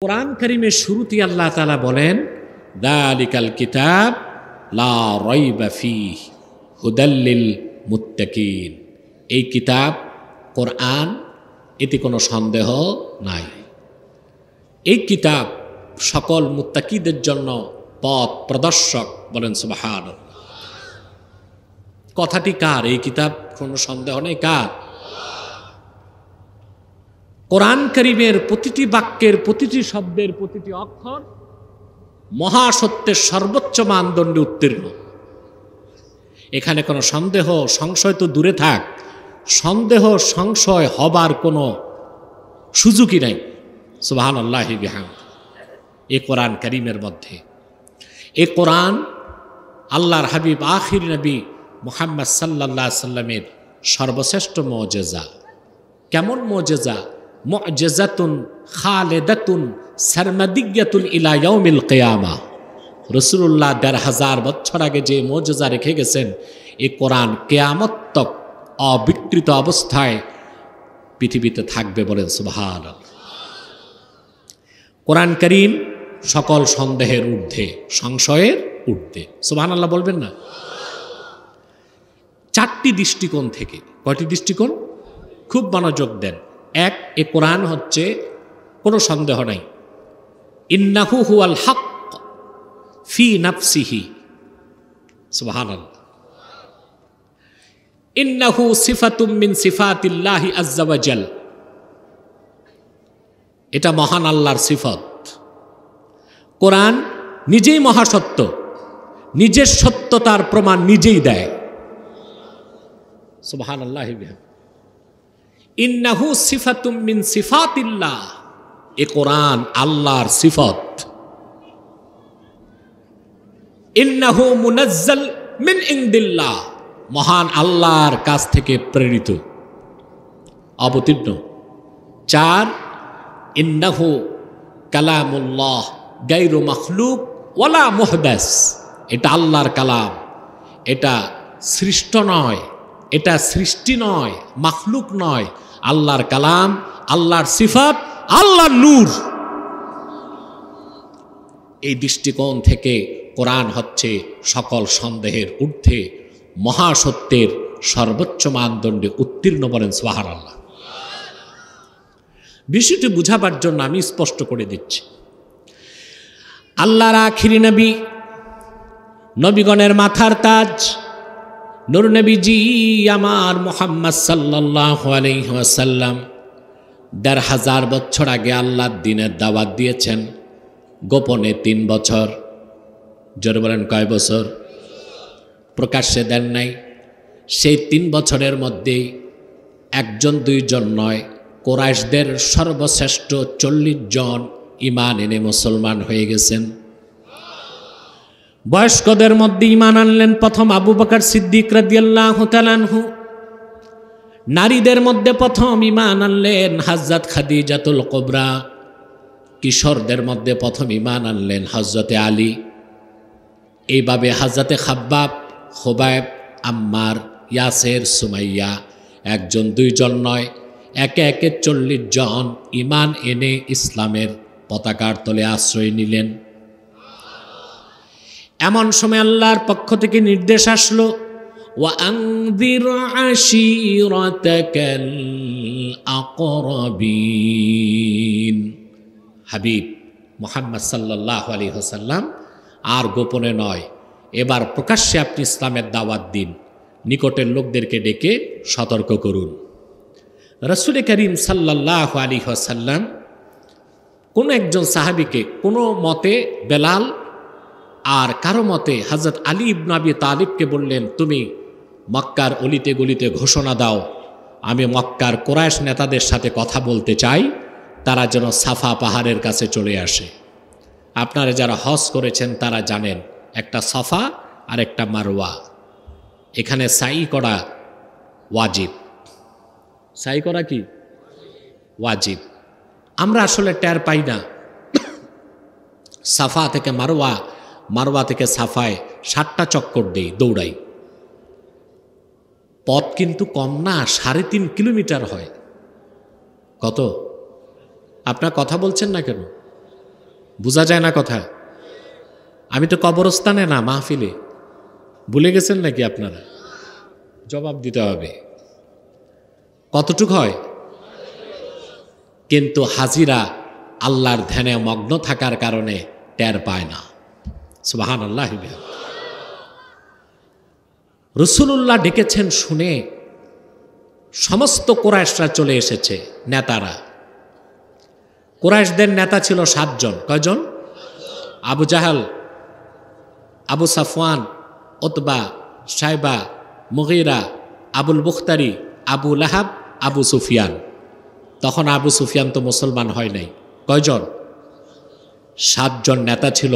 কোরআন কারীমের শুরুতেই আল্লাহ তাআলা বলেন যালিকাল কিতাব লা রাইবা ফীহি হুদাল লিল মুত্তাকিন। এই কিতাব কোরআন, এতে কোনো সন্দেহ নাই। এই কিতাব সকল মুত্তাকিদের জন্য পথ প্রদর্শক। বলেন সুবহানাল্লাহ। কথাটি কার? এই কিতাব কোনো সন্দেহ নেই কার? কোরআন কারীমের প্রতিটি বাক্যের, প্রতিটি শব্দের, প্রতিটি অক্ষর মহাসত্যের সর্বোচ্চ মানদণ্ডে উত্তীর্ণ। এখানে কোনো সন্দেহ সংশয় তো দূরে থাক, সন্দেহ সংশয় হবার কোনো সুযোগই নাই। সুবহানাল্লাহি বিহামদিহি। এই কোরআন কারীমের মধ্যে, এই কোরআন আল্লাহর হাবিব আখির নবী মুহাম্মদ সাল্লাল্লাহু আলাইহি সাল্লামের সর্বশ্রেষ্ঠ মুজিজা। কেমন মুজিজা? মুজিজাতুন খালিদাতুন সারমাদিয়াতুন ইলা ইয়াউমিল কিয়ামাহ। রাসূলুল্লাহ ১৫০০ বছর আগে যে মুজিজা রেখে গেছেন, এই কোরআন কিয়ামত তক অবিকৃত অবস্থায় পৃথিবীতে থাকবে। বলেন সুবহানাল্লাহ। কোরআন কারীম সকল সন্দেহের ঊর্ধ্বে, সংশয়ের ঊর্ধ্বে। সুবহানাল্লাহ বলবেন না? চারটি দৃষ্টিকোণ থেকে। কয়টি দৃষ্টিকোণ? খুব মনোযোগ দেন। এক, এ কোরআন হচ্ছে কোনো সন্দেহ নাই, ইন্নাহু হুয়াল হক ফি নাফসিহি। সুবহানাল্লাহ। ইন্নাহু সিফাতুম মিন সিফাতিল্লাহি আযজা ওয়া জাল। এটা মহান আল্লাহর সিফত। কোরআন নিজেই মহাসত্য, নিজের সত্যতার প্রমাণ নিজেই দেয়। সুবহানাল্লাহি বিহামদিহি। ইন্নাহু সিফাতুম মিন সিফাতিল্লাহ। এ কোরআন আল্লাহর সিফত। ইন্নাহু মুনাজ্জাল মিন ইনদিল্লাহ। মহান আল্লাহর কাছ থেকে প্রেরিত, অবতীর্ণ। চার, ইন্নাহু কালামুল্লাহ গায়রু মাখলুক ওয়ালা মুহদাস। এটা আল্লাহর কালাম, এটা সৃষ্ট নয়, এটা সৃষ্টি নয়, মাখলুক নয়। আল্লাহর কালাম, আল্লাহর সিফাত, আল্লাহর নূর। এই দৃষ্টিকোণ থেকে কোরআন হচ্ছে সকল সন্দেহের ঊর্ধ্বে, মহাসত্যের সর্বোচ্চ মানদণ্ডে উত্তীর্ণ। বলেন সুবহানাল্লাহ। বিষয়টি বুঝাবার জন্য আমি স্পষ্ট করে দিচ্ছি। আল্লাহর আখিরি নবী, নবীগণের মাথার তাজ, নূর নবীজি আমার মুহাম্মদ সাল্লাল্লাহু আলাইহি ওয়াসাল্লাম ১৫০০ বছর আগে আল্লাহর দ্বীনের দাওয়াত দিয়েছেন গোপনে ৩ বছর। জোরে বলেন কয় বছর? প্রকাশ্যে দেন নাই। সেই ৩ বছরের মধ্যেই একজন দুইজন নয়, কুরাইশদের সর্বশ্রেষ্ঠ ৪০ জন ঈমান এনে মুসলমান হয়ে গেছেন। বয়স্কদের মধ্যে ঈমান আনলেন প্রথম আবু বকর সিদ্দিক রাদিয়াল্লাহু তাআলা আনহু। নারীদের মধ্যে প্রথম ঈমান আনলেন হযরত খাদিজাতুল কুবরা। কিশোরদের মধ্যে প্রথম ঈমান আনলেন হযরতে আলী। এইভাবে হযরতে খাব্বাব, খুবাইব, আম্মার, ইয়াসের, সুমাইয়া একজন দুইজন নয়, একে একে ৪০ জন ঈমান এনে ইসলামের পতাকার তলে আশ্রয় নিলেন। এমন সময় আল্লাহর পক্ষ থেকে নির্দেশ আসলো, ওয়া আনযির আশীরাতাকাল আকরাবিন। হাবিব মুহাম্মদ সাল্লাল্লাহু আলাইহি ওয়াসাল্লাম আর গোপনে নয়, এবার প্রকাশ্যে আপনি ইসলামের দাওয়াত দিন, নিকটের লোকদেরকে ডেকে সতর্ক করুন। রাসূল করিম সাল্লাল্লাহু আলাইহি ওয়াসাল্লাম কোনো একজন সাহাবীকে, কোনো মতে বেলাল আর কারো মতে হযরত আলী ইবনে আবি তালিবকে বললেন, তুমি মক্কার অলিতে গলিতে ঘোষণা দাও, আমি মক্কার কুরাইশ নেতাদের সাথে কথা বলতে চাই, তারা যেন সাফা পাহাড়ের কাছে চলে আসে। আপনারা যারা হজ করেছেন তারা জানেন, একটা সাফা আর একটা মারওয়া। এখানে সাই করা ওয়াজিব। সাই করা কি ওয়াজিব? আমরা আসলে টের পাই না। সাফা থেকে মারওয়া, মারওয়া থেকে সাফায় 7টা চক্কর দেই, দৌড়াই। পথ কিন্তু কম না, 3.5 কিলোমিটার হয়। কত? আপনার কথা বলছেন না কেন? বোঝা যায় না কথা? আমি তো কবরস্থানে না, মাহফিলে। ভুলে গেছেন নাকি আপনারা? জবাব দিতে হবে। কতটুক হয়? কিন্তু হাজিরা আল্লাহর ধ্যানে মগ্ন থাকার কারণে টের পায় না। সুবহানাল্লাহ। রাসূলুল্লাহ ডেকেছেন শুনে সমস্ত কুরাইশরা চলে এসেছে, নেতারা। কুরাইশদের নেতা ছিল 7 জন। কয়জন? আবু জাহাল, আবু সাফওয়ান, উতবা, শাইবা, মুগীরা, আবুল বুখতারি, আবু লাহাব, আবু সুফিয়ান। তখন আবু সুফিয়ান তো মুসলমান হয় নাই। কয়জন? 7 জন নেতা ছিল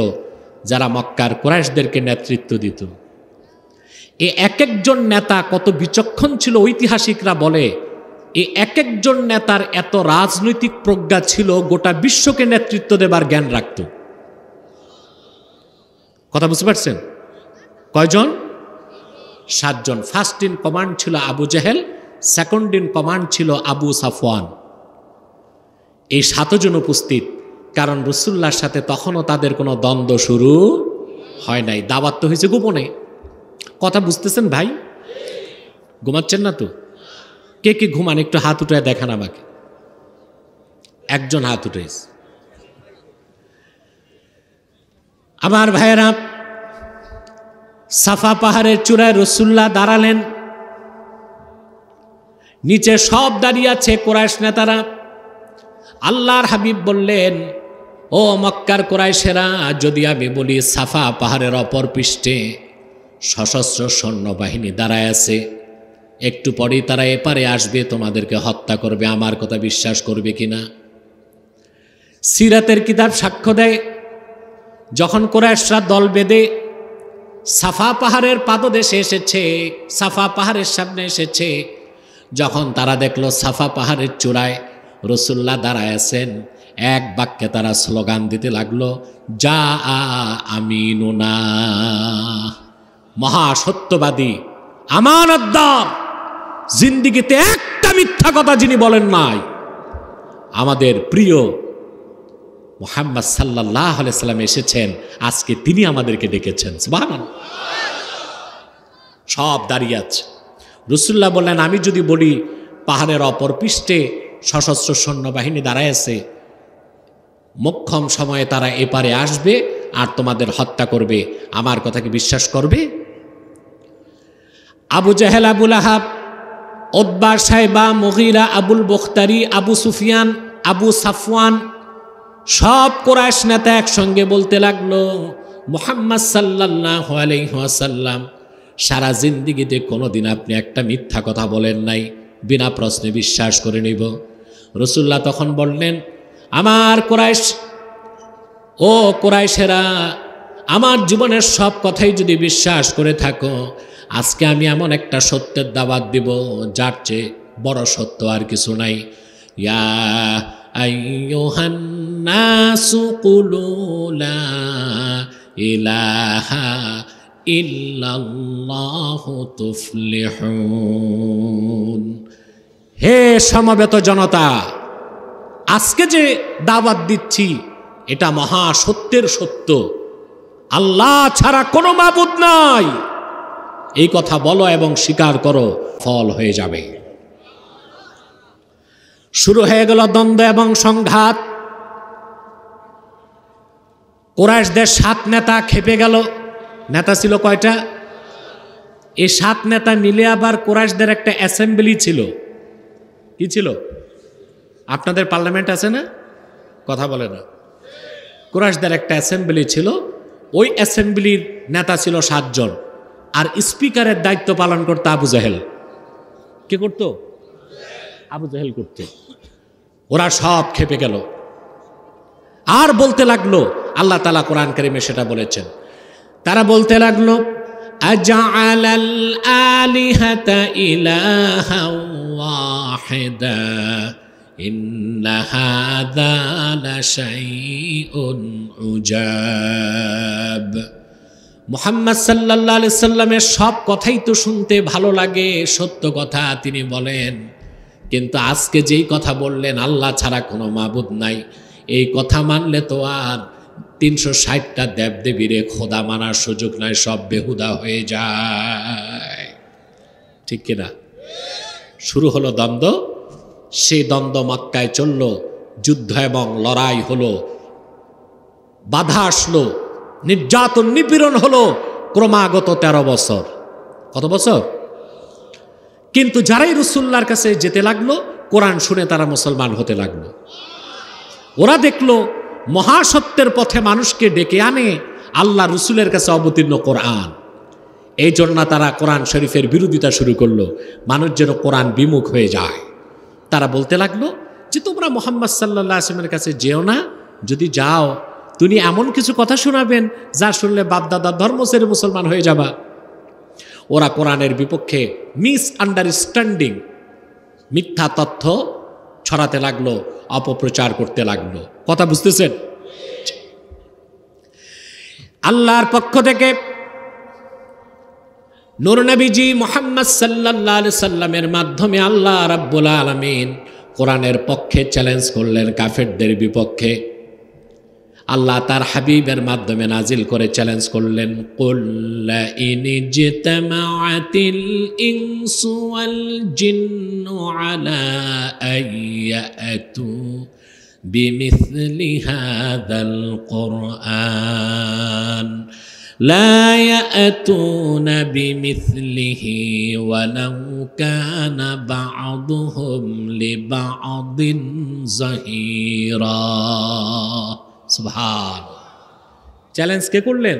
যারা মক্কার কুরাইশদেরকে নেতৃত্ব দিত। এই এক একজন নেতা কত বিচক্ষণ ছিল, ঐতিহাসিকরা বলে এই এক একজন নেতার এত রাজনৈতিক প্রজ্ঞা ছিল, গোটা বিশ্বকে নেতৃত্ব দেবার জ্ঞান রাখত। কথা বুঝতে পারছেন? কয়জন? 7 জন। ফার্স্ট ইন কমান্ড ছিল Abu Jahl, second in command ছিল আবু সাফওয়ান। এই 7 জন উপস্থিত, কারণ রাসূলুল্লাহর সাথে তখনও তাদের কোনো দ্বন্দ্ব শুরু হয় নাই। দাওয়াত তো হয়েছে গোপনে। কথা বুঝতেছেন ভাই? ঘুমাচ্ছেন না তো? কে কে ঘুমান একটু হাত উঠায় দেখান আমাকে। একজন হাত উঠেছে। আমার ভাইয়েরা, সাফা পাহাড়ের চূড়ায় রাসূলুল্লাহ দাঁড়ালেন। নিচে সব দাঁড়িয়ে আছে কুরাইশ নেতারা। আল্লাহর হাবিব বললেন, ও মক্কার কুরাইশেরা, যদি আমি বলি সাফা পাহাড়ের অপর পৃষ্ঠে সশস্ত্র সৈন্যবাহিনী দাঁড়ায় আছে, একটু পরেই তারা এপারে আসবে, তোমাদেরকে হত্যা করবে, আমার কথা বিশ্বাস করবে কিনা? সিরাতের কিতাব সাক্ষ্য দেয়, যখন কুরাইশরা দল বেঁধে সাফা পাহাড়ের পাদদেশে এসেছে, সাফা পাহাড়ের সামনে এসেছে, যখন তারা দেখলো সাফা পাহাড়ের চূড়ায় রাসূলুল্লাহ দাঁড়ায় আছেন, এক বাক্যে তারা স্লোগান দিতে লাগলো, যা আমিনুনা, মহাসত্যবাদী, আমানতদার, জিন্দিগিতে একটা মিথ্যা কথা যিনি বলেন নাই, আমাদের প্রিয় মুহাম্মদ সাল্লাল্লাহু আলাইহি সাল্লাম এসেছেন, আজকে তিনি আমাদেরকে ডেকেছেন। সুবহানাল্লাহ। সব দাঁড়িয়ে আছে। রাসূলুল্লাহ বললেন, আমি যদি বলি পাহাড়ের অপর পৃষ্ঠে সশস্ত্র সৈন্যবাহিনী দাঁড়ায় আছে, মোক্ষম সময়ে তারা এপারে আসবে আর তোমাদের হত্যা করবে, আমার কথা কি বিশ্বাস করবে? আবু জাহেল, আবু লাহাব, উতবা, শাইবা, মুগীরা, আবুল বুখতারি, আবু সুফিয়ান, আবু সাফওয়ান, সব কুরাইশ নেতা একসঙ্গে বলতে লাগলো, মুহাম্মদ সাল্লাল্লাহু আলাইহি ওয়াসাল্লাম সারা জিন্দেগিতে কোনোদিন আপনি একটা মিথ্যা কথা বলেন নাই, বিনা প্রশ্নে বিশ্বাস করে নিব। রাসূলুল্লাহ তখন বললেন, আমার কুরাইশ, ও কুরাইশেরা, আমার জীবনের সব কথাই যদি বিশ্বাস করে থাকো, আজকে আমি এমন একটা সত্যের দাওয়াত দিব যার চেয়ে বড় সত্য আর কিছু নাই। ইয়া আইয়ুহান নাসু কুলু লা ইলাহা ইল্লাল্লাহু তুফলিহুন। হে সমবেত জনতা, আজকে যে দাওয়াত দিচ্ছি এটা মহা সত্যের সত্য, আল্লাহ ছাড়া কোনো মাবুদ নাই, এই কথা বলো এবং স্বীকার করো, ফল হয়ে যাবে। শুরু হয়ে গেল দ্বন্দ্ব এবং সংঘাত। কুরাইশদের 7 নেতা খেপে গেল। নেতা ছিল কয়টা? এই 7 নেতা মিলে আবার কুরাইশদের একটা অ্যাসেম্বলি ছিল। কি ছিল? আপনাদের পার্লামেন্ট আছে না? কথা বলে না। কুরাইশদের একটা অ্যাসেম্বলি ছিল, ওই অ্যাসেম্বলির নেতা ছিল 7 জন, আর স্পিকারের দায়িত্ব পালন করতো আবু জাহেল। কে করতো? আবু জাহেল করত। ওরা সব খেপে গেল আর বলতে লাগলো, আল্লাহ তাআলা কোরআন কারীমে সেটা বলেছেন, তারা বলতে লাগলো, আজআলাল আলিহাতা ইলাহাও ওয়াহিদা ইন্না হাযা লাশাইউন উজাব। মুহাম্মদ সাল্লাল্লাহু আলাইহি সাল্লামের সব কথাই তো শুনতে ভালো লাগে, সত্য কথা তিনি বলেন, কিন্তু আজকে যেই কথা বললেন আল্লাহ ছাড়া কোনো মাবুদ নাই, এই কথা মানলে তো আর 360টা দেবদেবীরে খোদা মানার সুযোগ নাই, সব বেহুদা হয়ে যায়, ঠিক কিনা? শুরু হলো দ্বন্দ্ব, সেই দ্বন্দ্ব মক্কায় চলল, যুদ্ধ এবং লড়াই হলো, বাধা আসলো, নির্যাতন নিপীড়ন হলো ক্রমাগত 13 বছর। কত বছর? কিন্তু যারাই রাসূলুল্লাহর কাছে যেতে লাগলো, কোরআন শুনে তারা মুসলমান হতে লাগলো। ওরা দেখলো মহাসত্যের পথে মানুষকে ডেকে আনে আল্লাহ রসুলের কাছে অবতীর্ণ কোরআন। এই জন্য তারা কোরআন শরীফের বিরোধিতা শুরু করলো, মানুষ যেন কোরআন বিমুখ হয়ে যায়। তারা বলতে লাগলো যে তোমরা মুহাম্মদ সাল্লাল্লাহু আলাইহি ওয়াসাল্লামের কাছে যেও না, যদি যাও তিনি এমন কিছু কথা শোনাবেন যা শুনলে বাপদাদার ধর্ম ছেড়ে মুসলমান হয়ে যাবা। ওরা কোরআনের বিপক্ষে মিস আন্ডারস্ট্যান্ডিং, মিথ্যা তথ্য ছড়াতে লাগলো, অপপ্রচার করতে লাগলো। কথা বুঝতেছেন? আল্লাহর পক্ষ থেকে নূর নবীজি মুহাম্মদ সাল্লাল্লাহু আলাইহি সাল্লামের মাধ্যমে আল্লাহ রাব্বুল আলামিন কোরআনের পক্ষে চ্যালেঞ্জ করলেন কাফেরদের বিপক্ষে। আল্লাহ তার হাবিবের মাধ্যমে নাজিল করে চ্যালেঞ্জ করলেন, কুল লা ইন জিতামাআতিল ইনসু ওয়াল জিন্নু আলা আইয়াতু বিমিসলি হাযাল কুরআন লা ইয়াতুনা বিমিসলিহি ওয়ালাউ কানা বা'দুহুম লিবা'দিন যাহিরা। সুবহান। চ্যালেঞ্জ কে করলেন?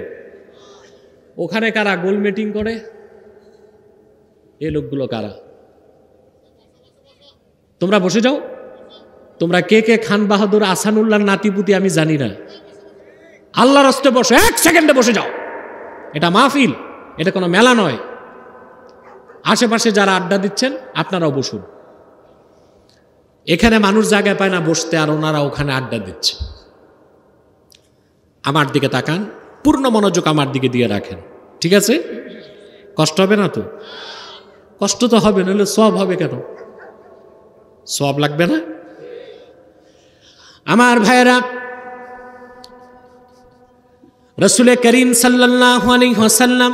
ওখানে কারা গোল মিটিং করে? এই লোকগুলো কারা? তোমরা বসে যাও। তোমরা কে কে খান বাহাদুর আসানুল্লাহর নাতিপুতি আমি জানি না, আল্লাহর হস্তে বসে 1 সেকেন্ডে বসে যাও। এটা মাহফিল, এটা কোনো মেলা নয়। আশেপাশে যারা আড্ডা দিচ্ছেন আপনারাও বসুন। এখানে মানুষ জায়গা পায় না বসতে, আর ওনারা ওখানে আড্ডা দিচ্ছে। আমার দিকে তাকান, পূর্ণ মনোযোগ আমার দিকে দিয়ে রাখেন, ঠিক আছে? কষ্ট হবে না তো? কষ্ট তো হবে, নাহলে সওয়াব হবে কেন? সওয়াব লাগবে না? আমার ভাইয়েরা, রাসূল করিম সাল্লাল্লাহু আলাইহি ওয়াসাল্লাম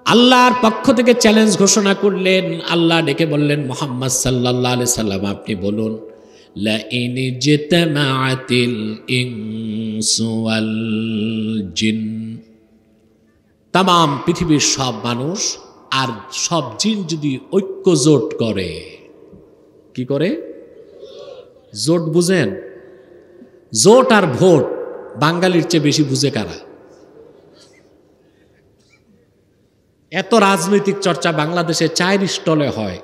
আল্লাহর পক্ষ থেকে চ্যালেঞ্জ ঘোষণা করলেন। আল্লাহ ডেকে বললেন, মুহাম্মদ সাল্লাল্লাহু আলাইহি সাল্লাম আপনি বলুন, লা ইন জিতামাআতিল ইনসু ওয়াল জিন, তাম পৃথিবীর সব মানুষ আর সব জিন যদি ঐক্য জোট করে। কি করে? জোট বুঝেন? জোট আর ভোট বাঙালির চেয়ে বেশি বুঝে কারা? এত রাজনৈতিক চর্চা বাংলাদেশে 4 স্টলে হয়,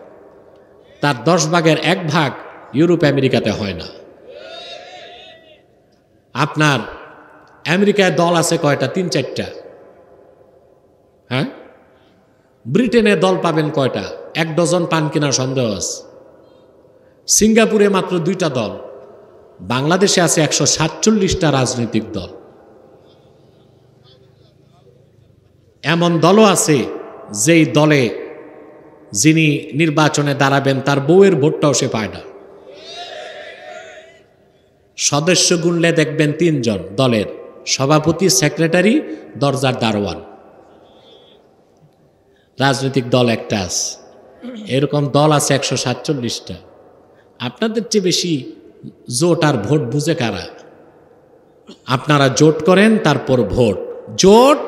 তার 10 ভাগের 1 ভাগ ইউরোপ আমেরিকাতে হয় না। আপনার আমেরিকায় দল আছে কয়টা? 3-4টা। হ্যাঁ, ব্রিটেনে দল পাবেন কয়টা? 1 ডজন পান কিনা সন্দেহ আছে। সিঙ্গাপুরে মাত্র 2টা দল। বাংলাদেশে আছে 147টা রাজনৈতিক দল। এমন দলও আছে যেই দলে যিনি নির্বাচনে দাঁড়াবেন তার বউয়ের ভোটটাও সে পায় না। সদস্য গুনলে দেখবেন 3 জন দলের, সভাপতি, সেক্রেটারি, দরজার দারোয়ান। রাজনৈতিক দল একটা আছে, এরকম দল আছে 147টা। আপনাদের চেয়ে বেশি জোট আর ভোট বুঝে কারা? আপনারা জোট করেন, তারপর ভোট, জোট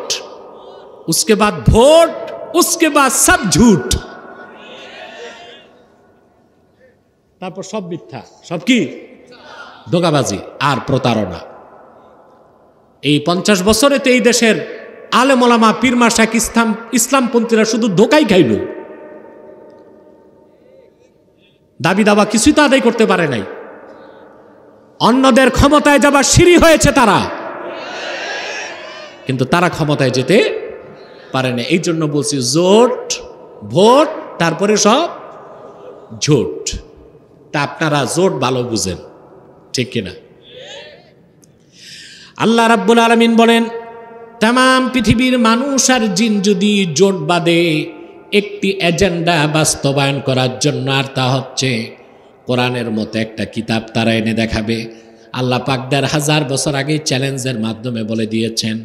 उसके बाद ভোট, उसके बाद सब झूठ, তারপর সব মিথ্যা, সব কি? ধোঁকাবাজি আর প্রতারণা। এই 50 বছরে তো এই দেশের আলেম ওলামা, পীর মাশায়েখ, ইসলামপন্থীরা শুধু ধোঁকাই খাইল। দাবি দাবা কিছুই তো আদায় করতে পারে নাই। অন্যদের ক্ষমতায় যাবার সিঁড়ি হয়েছে তারা, কিন্তু তারা ক্ষমতায় যেতে পারে না। এই জন্য বলছি জোট, ভোট, তারপরে সব ঝোট। তা আপনারা জোট ভালো বুঝেন, ঠিক কিনা? আল্লাহ রাব্বুল আলামিন বলেন, তাম পৃথিবীর মানুষ আর জিন যদি জোট বাঁধে একটি এজেন্ডা বাস্তবায়ন করার জন্য, আর তা হচ্ছে কোরআনের মতো একটা কিতাব তারা এনে দেখাবে, আল্লাহ পাক ১,৫০০ বছর আগে চ্যালেঞ্জের মাধ্যমে বলে দিয়েছেন,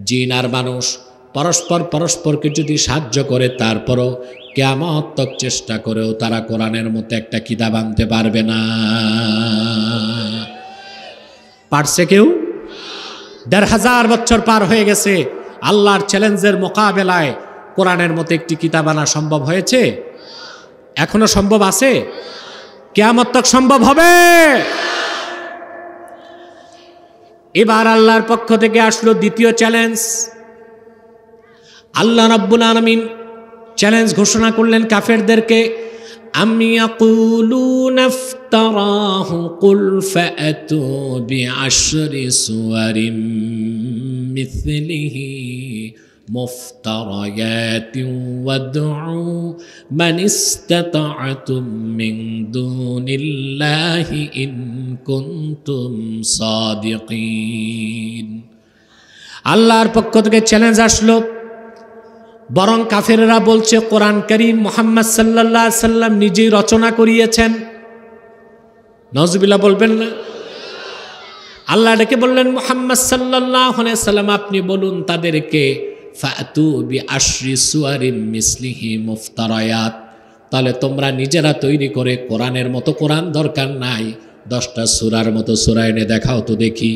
জিন আর মানুষ পরস্পরকে যদি সাহায্য করে তারপরও কিয়ামত তক চেষ্টা করেও তারা কোরআনের মতো একটা কিতাব আনতে পারবে না। পারছে কেউ? ১,৫০০ বছর পার হয়ে গেছে, আল্লাহর চ্যালেঞ্জের মোকাবেলায় কোরআনের মতো একটি কিতাব আনা সম্ভব হয়েছে? এখনো সম্ভব আছে? কিয়ামত তক সম্ভব হবে? এবার আল্লাহর পক্ষ থেকে আসলো দ্বিতীয় চ্যালেঞ্জ। আল্লাহ রাব্বুল আলামিন চ্যালেঞ্জ ঘোষণা করলেন কাফেরদেরকে, আম ইয়াকুলুনা ইফতারাহু কুল ফাআতু বিআশরি সুওয়ারিম মিথলিহি মুফতারায়াতিন ওয়াদউ মান ইসতাতা'তুম মিন দুনিল্লাহি ইন কুনতুম সাদিকিন। আল্লাহর পক্ষ থেকে চ্যালেঞ্জ আসলো, বরং কাফেররা বলছে কোরআন কারীম মুহাম্মদ সাল্লাল্লাহু আলাইহি সাল্লাম নিজেই রচনা করিয়েছেন। নাউজুবিল্লাহ বলবেন না? আল্লাহ ডেকে বললেন, মুহাম্মদ সাল্লাল্লাহু আলাইহি সাল্লাম আপনি বলুন তাদেরকে, ফাতু বিআশরি সুওয়ারিম মিসলিহি মুফতারায়াত, তাহলে তোমরা নিজেরা তৈরি করে কোরআনের মতো কোরআন দরকার নাই, 10টা সূরার মতো সূরা এনে দেখাও তো দেখি।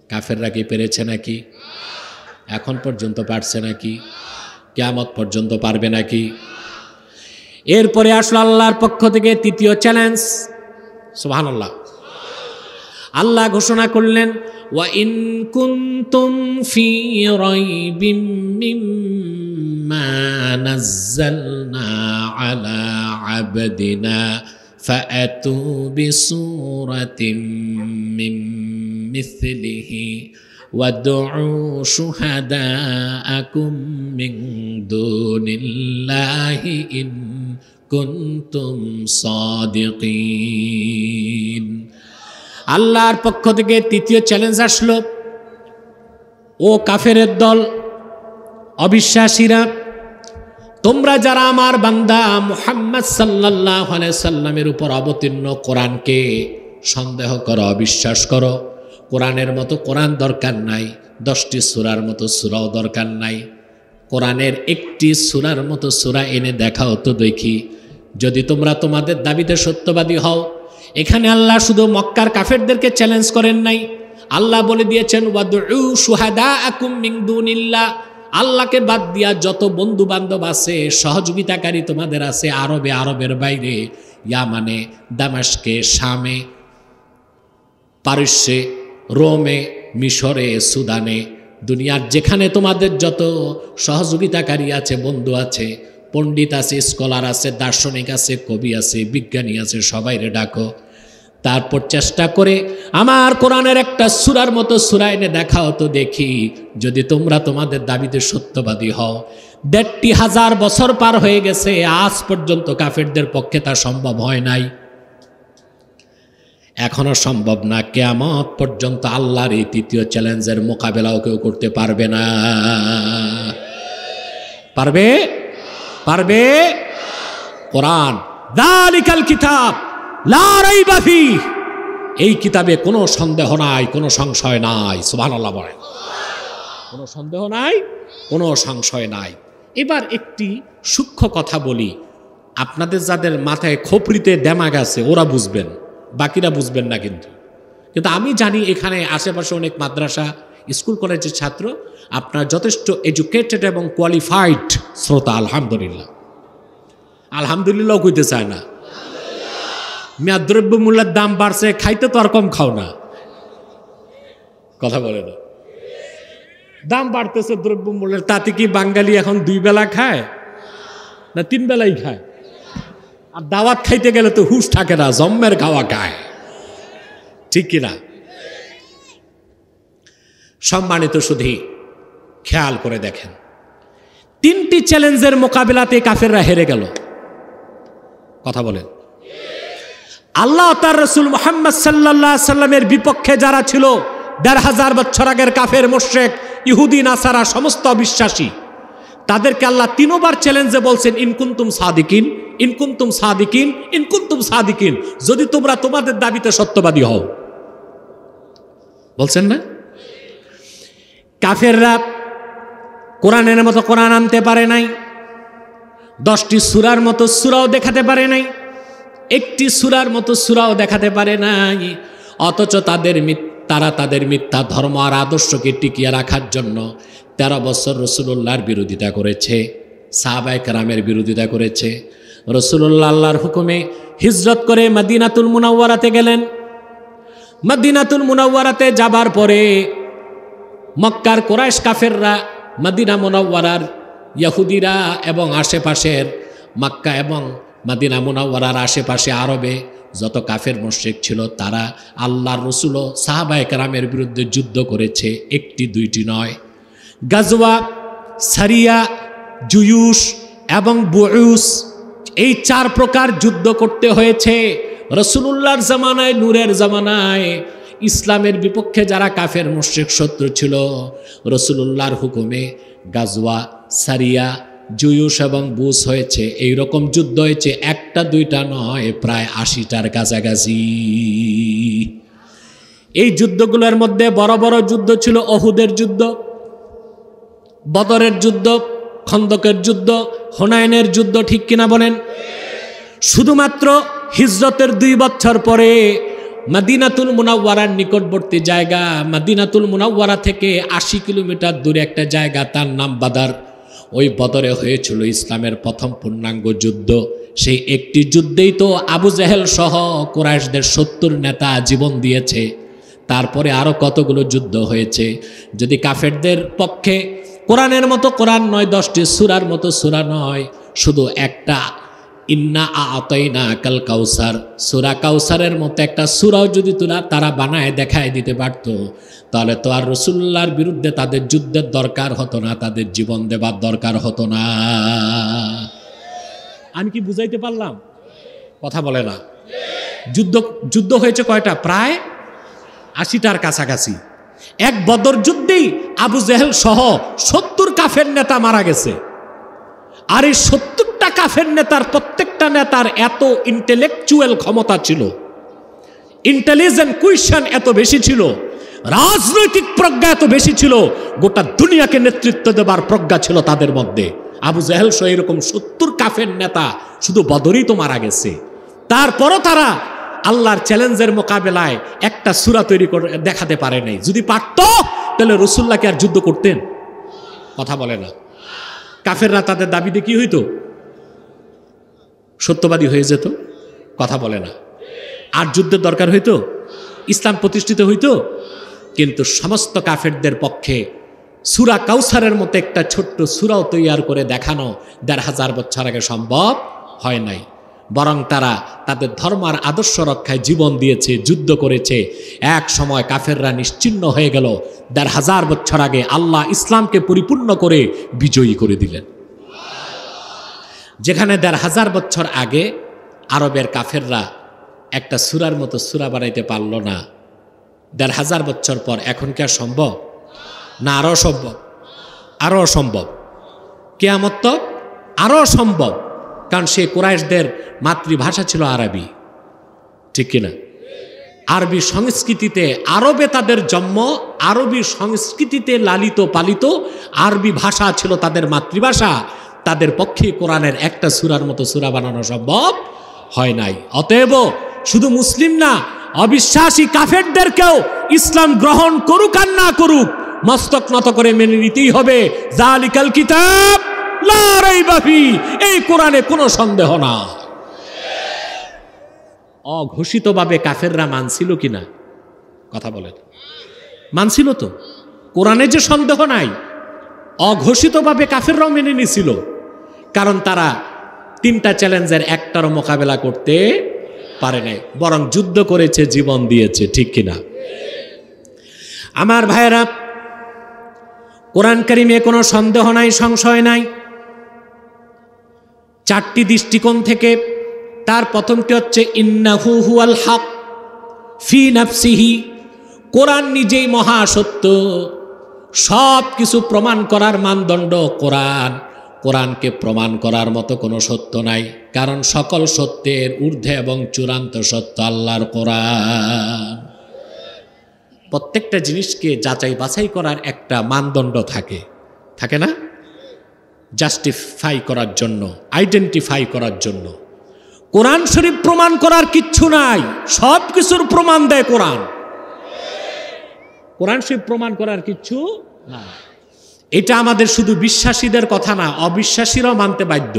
কাফেররা কি পেরেছে নাকি? এখন পর্যন্ত পারছে নাকি? কিয়ামত পর্যন্ত পারবে নাকি? এরপরে আসলো আল্লাহর পক্ষ থেকে তৃতীয় চ্যালেঞ্জ। সুবহানাল্লাহ। আল্লাহ ঘোষণা করলেন, ওয়া ইন কুনতুম ফি রাইবিম মিম্মা নাযালনা আলা আবদিনা ফাআতু বিসূরাতিন মিন মিথলিহি ওয়াদউ শুহাদাআকুম মিন দুনিল্লাহি ইন কুনতুম সাদিকিন। আল্লাহর পক্ষ থেকে তৃতীয় চ্যালেঞ্জ আসলো, ও কাফেরের দল, অবিশ্বাসীরা, তোমরা যারা আমার বান্দা মুহাম্মদ সাল্লাল্লাহু আলাইহি সাল্লামের উপর অবতীর্ণ কোরআনকে সন্দেহ করো, অবিশ্বাস করো, কোরআনের মতো কোরআন দরকার নাই, 10টি সূরার মতো সূরাও দরকার নাই, কোরআনের একটি সূরার মতো সূরা এনে দেখাও তো দেখি, যদি তোমরা তোমাদের দাবিতে সত্যবাদী হও। এখানে আল্লাহ শুধু মক্কার কাফেরদেরকে চ্যালেঞ্জ করেন নাই, আল্লাহ বলে দিয়েছেন ওয়াদউ শুহাদাআকুম মিন দুনিল্লাহ, আল্লাহকে বাদ দিয়া যত বন্ধু বান্ধব আছে, সহযোগিতাকারী তোমাদের আছে আরবে, আরবের বাইরে, ইয়ামানে, দামেস্কে, শামে, পারস্যে, রোমে, মিশরে, সুদানে, দুনিয়ার যেখানে তোমাদের যত সহযোগিতাকারী আছে, বন্ধু আছে, পণ্ডিত আছে, স্কলার আছে, দার্শনিক আছে, কবি আছে, বিজ্ঞানী আছে, সবাইরে ডাকো। তারপর চেষ্টা করে আমার কোরআনের একটা সূরার মতো সূরা এনে দেখাও তো দেখি, যদি তোমরা তোমাদের দাবিতে সত্যবাদী হও। ১,৫০০ বছর পার হয়ে গেছে, আজ পর্যন্ত কাফেরদের পক্ষে তা সম্ভব হয় নাই, এখনো সম্ভব না। কিয়ামত পর্যন্ত আল্লাহর এই তৃতীয় চ্যালেঞ্জের মোকাবেলাও কেউ করতে পারবে না। পারবে? পারবে? কোরআন যালিকাল কিতাব লা রাইবা ফীহ, এই কিতাবে কোনো সন্দেহ নাই, কোনো সংশয় নাই। সুবহানাল্লাহ বলেন। কোনো সন্দেহ নাই, কোনো সংশয় নাই। এবার একটি সূক্ষ্ম কথা বলি, আপনাদের যাদের মাথায় খোপরিতে দেমাগ আছে ওরা বুঝবেন, বাকিরা বুঝবেন না। কিন্তু আমি জানি এখানে আশেপাশে অনেক মাদ্রাসা, স্কুল কলেজের ছাত্র, আপনার যথেষ্ট এডুকেটেড এবং কোয়ালিফাইড শ্রোতা। আলহামদুলিল্লাহ, আলহামদুলিল্লাহ কইতে চায় না। মেয়াদ দ্রব্য মূল্যের দাম বাড়ছে, খাইতে তো আর কম খাও না, কথা বলে না। দাম বাড়তেছে দ্রব্য মূল্যের, তাতে কি বাঙালি এখন 2 বেলা খায় না 3 বেলাই খায়? আর দাওয়াত খাইতে গেলে তো হুশ থাকে না, জম্মের খাওয়া খায়, ঠিক কিনা? সম্মানিত শুধু খেয়াল করে দেখেন, 3টি চ্যালেঞ্জের মোকাবিলাতে কাফেররা হেরে গেল। কথা বলেন। আল্লাহ তার রাসূল মুহাম্মদ সাল্লাল্লাহু আলাইহি সাল্লামের বিপক্ষে যারা ছিল, ১,৫০০ বছর আগের কাফের, মুশরিক, ইহুদি, নাসারা, সমস্ত অবিশ্বাসী, তাদেরকে আল্লাহ 3বার চ্যালেঞ্জে বলছেন, ইনকুন্তুম সাদিকিন, ইনকুন্তুম সাদিকিন, ইনকুন্তুম সাদিকিন, যদি তোমরা তোমাদের দাবিতে সত্যবাদী হও। বলছেন না? কাফেররা কোরআনের মতো কোরআন আনতে পারে নাই, 10টি সূরার মতো সূরাও দেখাতে পারে নাই, একটি সূরার মতো সূরাও দেখাতে পারে নাই। অথচ তারা তাদের মিথ্যা ধর্ম আর আদর্শকে টিকিয়ে রাখার জন্য 13 বছর রাসূলুল্লাহর বিরোধিতা করেছে, সাহাবায়ে কেরামের বিরোধিতা করেছে। রাসূলুল্লাহ আল্লাহর হুকুমে হিজরত করে মদিনাতুল মুনাওয়ারাতে গেলেন। মদিনাতুল মুনাওয়ারাতে যাবার পরে মক্কার কুরাইশ কাফেররা, মদিনা মুনাওয়ারার ইহুদিরা এবং আশেপাশের মক্কা এবং মদিনা মুনাওয়ারার আশেপাশে আরবে যত কাফের মুশরিক ছিল, তারা আল্লাহর রাসূল ও সাহাবায়ে কেরামের বিরুদ্ধে যুদ্ধ করেছে, একটি দুইটি নয়। গাজওয়া, সারিয়া, জুয়ুস এবং বুউস, এই 4 প্রকার যুদ্ধ করতে হয়েছে। রাসূলুল্লাহর জামানায়, নূরের জামানায় ইসলামের বিপক্ষে যারা কাফের মুশরিক শত্রু ছিল, রাসূলুল্লাহর হুকুমে গাজওয়া, সারিয়া, জুয়ুস এবং বুস হয়েছে। এইরকম যুদ্ধ হয়েছে, একটা দুইটা নয়, প্রায় 80টার কাছাকাছি। এই যুদ্ধগুলোর মধ্যে বড় বড় যুদ্ধ ছিল উহুদের যুদ্ধ, বদরের যুদ্ধ, খন্দকের যুদ্ধ, হুনাইনের যুদ্ধ, ঠিক কিনা বলেন? শুধুমাত্র হিজরতের 2 বছর পরে মদিনাতুল মুনাওয়ারার নিকটবর্তী জায়গা, মদিনাতুল মুনাওয়ারা থেকে 80 কিলোমিটার দূরে একটা জায়গা, তার নাম বাদার। ওই বদরে হয়েছিল ইসলামের প্রথম পূর্ণাঙ্গ যুদ্ধ। সেই একটি যুদ্ধেই তো আবু জেহেল সহ কুরাইশদের 70 নেতা জীবন দিয়েছে। তারপরে আরও কতগুলো যুদ্ধ হয়েছে। যদি কাফেরদের পক্ষে কোরআনের মতো কোরআন নয়, 10টি সূরার মতো সূরা নয়, শুধু একটা ইন্না আতাইনা কাল কাউসার, সূরা কাউসারের মতো একটা সূরাও যদি তারা বানায় দেখায় দিতে পারত, তাহলে তো আর রাসূলুল্লাহর বিরুদ্ধে তাদের যুদ্ধের দরকার হতো না, তাদের জীবন দেবার দরকার হতো না। আমি কি বুঝাইতে পারলাম? কথা বলে না। যুদ্ধ হয়েছে কয়টা? প্রায় 80টার কাছাকাছি। এক বদর যুদ্ধেই আবু জেহেল সহ 70 কাফের নেতা মারা গেছে। আর এই 70টা কাফের নেতার প্রত্যেকটা নেতার এত ইন্টেলেকচুয়াল ক্ষমতা ছিল, ইন্টেলিজেন্ট কুইশন এত বেশি ছিল, রাজনৈতিক প্রজ্ঞা এত বেশি ছিল, গোটা দুনিয়াকে নেতৃত্ব দেবার প্রজ্ঞা ছিল তাদের মধ্যে। আবু জেহেল সহ এরকম 70 কাফের নেতা শুধু বদরেই তো মারা গেছে। তারপরও তারা আল্লাহর চ্যালেঞ্জের মোকাবেলায় একটা সূরা তৈরি করে দেখাতে পারে নাই। যদি পারত তাহলে রাসূলুল্লাহকে আর যুদ্ধ করতেন? কথা বলে না। কাফেররা তাদের দাবিতে কি হইতো? সত্যবাদী হয়ে যেত। কথা বলে না। আর যুদ্ধের দরকার হইতো? ইসলাম প্রতিষ্ঠিত হইতো? কিন্তু সমস্ত কাফেরদের পক্ষে সূরা কাউসারের মতো একটা ছোট্ট সূরাও তৈরি করে দেখানো 1500 বছর আগে সম্ভব হয় নাই। বরং তারা তাদের ধর্ম আর আদর্শ রক্ষায় জীবন দিয়েছে, যুদ্ধ করেছে। এক সময় কাফেররা নিশ্চিহ্ন হয়ে গেল। 1500 বছর আগে আল্লাহ ইসলামকে পরিপূর্ণ করে বিজয়ী করে দিলেন। যেখানে 1500 বছর আগে আরবের কাফেররা একটা সূরার মতো সূরা বানাইতে পারল না, 1500 বছর পর এখন কি আর সম্ভব? না আরও সম্ভব? আরও অসম্ভব। কিয়ামত তো আরও সম্ভব। কারণ সেই কুরাইশদের মাতৃভাষা ছিল আরবি, ঠিক কিনা? আরবি সংস্কৃতিতে, আরবে তাদের জন্ম, আরবি সংস্কৃতিতে লালিত পালিত, আরবি ভাষা ছিল তাদের মাতৃভাষা। তাদের পক্ষে কোরআনের একটা সূরার মতো সূরা বানানো সম্ভব হয় নাই। অতএব শুধু মুসলিম না, অবিশ্বাসী কাফেরদেরকেও ইসলাম গ্রহণ করুক আর না করুক, মস্তক নত করে মেনে নিতেই হবে। যালিকাল কিতাব লা রাইবা ফি, এই কোরআনে কোনো সন্দেহ না। অঘোষিতভাবে কাফেররা মানছিল কিনা? কথা বলেন। মানছিল তো। কোরআনে যে সন্দেহ নাই, অঘোষিতভাবে কাফেররাও মেনে নিছিল। কারণ তারা 3টা চ্যালেঞ্জের একটারও মোকাবেলা করতে পারে নাই, বরং যুদ্ধ করেছে, জীবন দিয়েছে, ঠিক কিনা? আমার ভাইয়েরা, কোরআন কারিমে কোনো সন্দেহ নাই, সংশয় নাই। 4টি দৃষ্টিকোণ থেকে। তার প্রথমটি হচ্ছে ইন্নাহু হুয়াল হক ফি নাফসিহি, কোরআন নিজেই মহাসত্য। সব কিছু প্রমাণ করার মানদণ্ড কোরআন। কোরআনকে প্রমাণ করার মতো কোনো সত্য নাই, কারণ সকল সত্যের ঊর্ধ্বে এবং চূড়ান্ত সত্য আল্লাহর কোরআন। প্রত্যেকটা জিনিসকে যাচাই বাছাই করার একটা মানদণ্ড থাকে, থাকে না? জাস্টিফাই করার জন্য, আইডেন্টিফাই করার জন্য। কোরআন শরীফ প্রমাণ করার কিচ্ছু নাই, সব কিছুর প্রমাণ দেয় কোরআন। কোরআন শরীফ প্রমাণ করার কিচ্ছু না। এটা আমাদের শুধু বিশ্বাসীদের কথা না, অবিশ্বাসীরাও মানতে বাধ্য।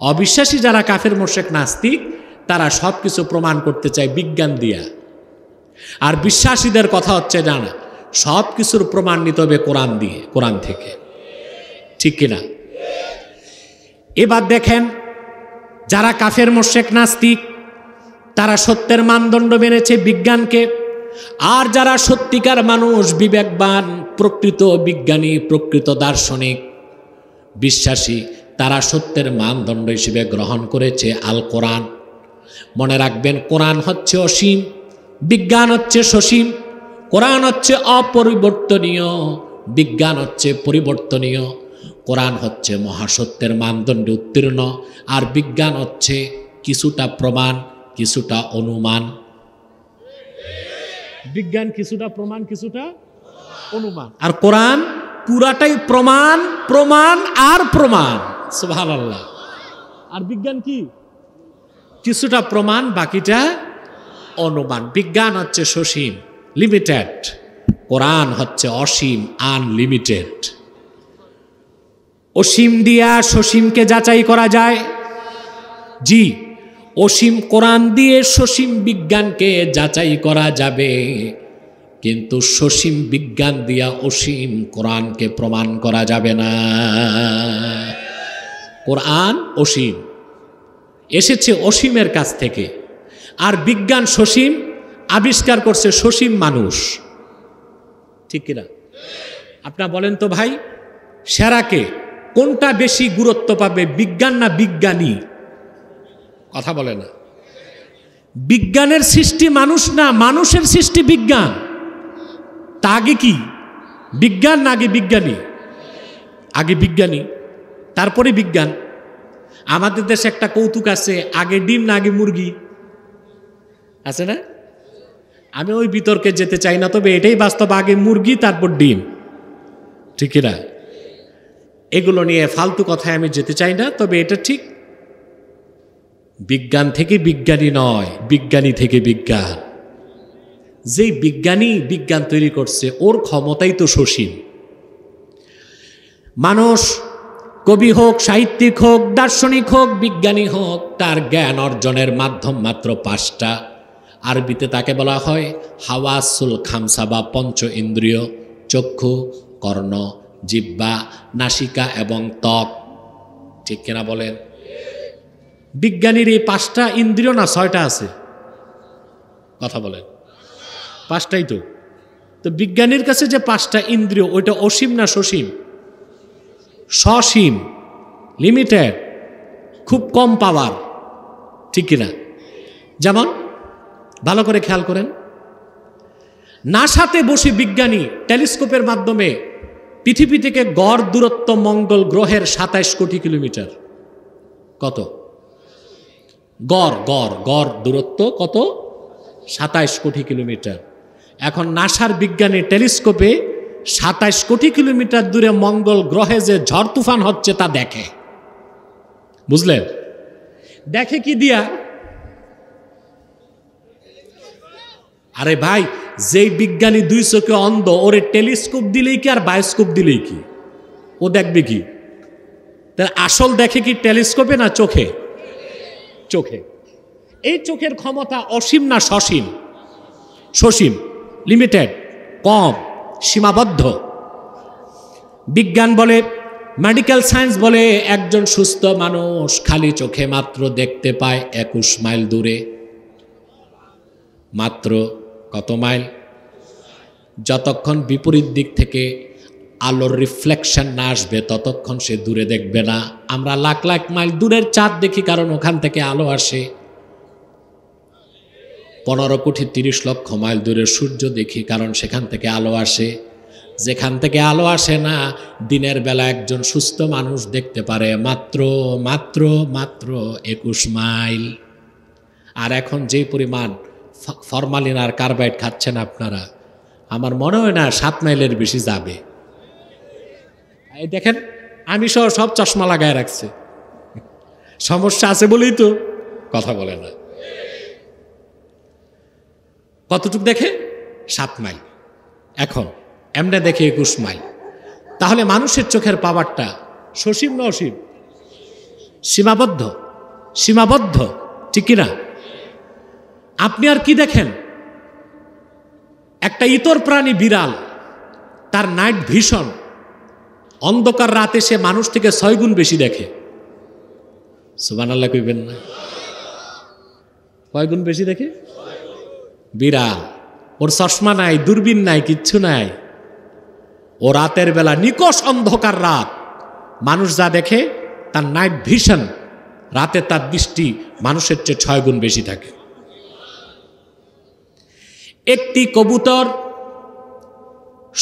অবিশ্বাসী যারা কাফের মুশরিক নাস্তিক, তারা সব কিছু প্রমাণ করতে চায় বিজ্ঞান দিয়া। আর বিশ্বাসীদের কথা হচ্ছে জানা, সব কিছুর প্রমাণ নিতে হবে কোরআন দিয়ে, কোরআন থেকে, ঠিক কিনা? এবার দেখেন, যারা কাফের মুশরিক নাস্তিক, তারা সত্যের মানদণ্ড মেনেছে বিজ্ঞানকে। আর যারা সত্যিকার মানুষ, বিবেকবান, প্রকৃত বিজ্ঞানী, প্রকৃত দার্শনিক, বিশ্বাসী, তারা সত্যের মানদণ্ড হিসেবে গ্রহণ করেছে আল কোরআন। মনে রাখবেন, কোরআন হচ্ছে অসীম, বিজ্ঞান হচ্ছে সসীম। কোরআন হচ্ছে অপরিবর্তনীয়, বিজ্ঞান হচ্ছে পরিবর্তনীয়। কোরআন হচ্ছে মহাসত্যের মানদণ্ডে উত্তীর্ণ, আর বিজ্ঞান হচ্ছে কিছুটা প্রমাণ, কিছুটা অনুমান। বিজ্ঞান কিছুটা প্রমাণ, কিছুটা অনুমান, আর কোরআন পুরাটাই প্রমাণ, প্রমাণ আর প্রমাণ। সুবহানাল্লাহ। আর বিজ্ঞান কি? কিছুটা প্রমাণ, বাকিটা অনুমান। বিজ্ঞান হচ্ছে সসীম, লিমিটেড, কোরআন হচ্ছে অসীম, আনলিমিটেড। অসীম দিয়া সসীমকে যাচাই করা যায়, জি। অসীম কোরআন দিয়ে সসীম বিজ্ঞানকে যাচাই করা যাবে, কিন্তু সসীম বিজ্ঞান দিয়া অসীম কোরআনকে প্রমাণ করা যাবে না। কোরআন অসীম, এসেছে অসীমের কাছ থেকে, আর বিজ্ঞান সসীম, আবিষ্কার করছে সসীম মানুষ, ঠিক কিনা? আপনারা বলেন তো ভাই, সেরাকে কোনটা বেশি গুরুত্ব পাবে, বিজ্ঞান না বিজ্ঞানী? কথা বলে না। বিজ্ঞানের সৃষ্টি মানুষ না, মানুষের সৃষ্টি বিজ্ঞান। তা আগে কি বিজ্ঞান না আগে বিজ্ঞানী? আগে বিজ্ঞানী, তারপরে বিজ্ঞান। আমাদের দেশে একটা কৌতুক আছে, আগে ডিম না আগে মুরগি, আছে না? আমি ওই বিতর্কে যেতে চাই না, তবে এটাই বাস্তব, আগে মুরগি তারপর ডিম, ঠিক না? এগুলো নিয়ে ফালতু কথায় আমি যেতে চাই না, তবে এটা ঠিক। বিজ্ঞান থেকে বিজ্ঞানী নয়, বিজ্ঞানী থেকে বিজ্ঞান। যেই বিজ্ঞানী বিজ্ঞান তৈরি করছে, ওর ক্ষমতাই তো সসীম। মানুষ কবি হোক, সাহিত্যিক হোক, দার্শনিক হোক, বিজ্ঞানী হোক, তার জ্ঞান অর্জনের মাধ্যম মাত্র 5টা। আরবিতে তাকে বলা হয় হাওয়াসুল খামসা বা পঞ্চ ইন্দ্রিয়: চক্ষু, কর্ণ, জিহ্বা, নাসিকা এবং ত্বক, ঠিক কিনা বলেন? বিজ্ঞানীর এই 5টা ইন্দ্রিয় না 6টা আছে? কথা বলেন, 5টাই তো। তো বিজ্ঞানীর কাছে যে 5টা ইন্দ্রিয়, ওইটা অসীম না সসীম? সসীম, লিমিটেড, খুব কম পাওয়ার, ঠিক কিনা? যেমন ভালো করে খেয়াল করেন, নাসাতে বসে বিজ্ঞানী টেলিস্কোপের মাধ্যমে পৃথিবী থেকে গড় দূরত্ব মঙ্গল গ্রহের 27 কোটি কিলোমিটার। কত? গড় দূরত্ব কত? 27 কোটি কিলোমিটার। এখন নাসার বিজ্ঞানী টেলিস্কোপে 27 কোটি কিলোমিটার দূরে মঙ্গল গ্রহে যে ঝড় তুফান হচ্ছে তা দেখে, বুঝলেন? দেখে কি দিয়া? আরে ভাই, যেই বিজ্ঞানী 2 চোখে অন্ধ, ওরে টেলিস্কোপ দিলেই কি আর বায়োস্কোপ দিলেই কি, ও দেখবে কি? তার আসল দেখে কি টেলিস্কোপে না চোখে? চোখে। এই চোখের ক্ষমতা অসীম না সসীম? সসীম, লিমিটেড, কম, সীমাবদ্ধ। বিজ্ঞান বলে, মেডিকেল সায়েন্স বলে, একজন সুস্থ মানুষ খালি চোখে মাত্র দেখতে পায় 21 মাইল দূরে। মাত্র কত মাইল? যতক্ষণ বিপরীত দিক থেকে আলোর রিফ্লেকশন না আসবে ততক্ষণ সে দূরে দেখবে না। আমরা লাখ লাখ মাইল দূরের চাঁদ দেখি, কারণ ওখান থেকে আলো আসে। 15 কোটি 30 লক্ষ মাইল দূরের সূর্য দেখি, কারণ সেখান থেকে আলো আসে। যেখান থেকে আলো আসে না, দিনের বেলা একজন সুস্থ মানুষ দেখতে পারে মাত্র মাত্র মাত্র 21 মাইল। আর এখন যে পরিমাণ ফরমালিন আর কার্বাইড খাচ্ছেন আপনারা, আমার মনে হয় না 7 মাইলের বেশি যাবে। এই দেখেন আমি সহ সব চশমা লাগায় রাখছে, সমস্যা আছে বলেই তো কথা বলে না। কতটুক দেখে? 7 মাইল। এখন এমনি দেখে 21 মাইল। তাহলে মানুষের চোখের পাওয়ারটা সসীম না অসীম? সীমাবদ্ধ, সীমাবদ্ধ, ঠিক কিনা? আপনি আর কি দেখেন? একটা ইতর প্রাণী বিড়াল, তার নাইট ভিশন অন্ধকার রাতে সে মানুষ থেকে 6 গুণ বেশি দেখে। সুবহানাল্লাহ কইবেন না? কয় গুণ বেশি দেখে? বিড়াল, ওর চশমা নাই, দূরবীন নাই, কিচ্ছু নাই। ও রাতের বেলা নিকষ অন্ধকার রাত, মানুষ যা দেখে তার নাইট ভিশন, রাতে তার দৃষ্টি মানুষের চেয়ে 6 গুণ বেশি থাকে। একটি কবুতর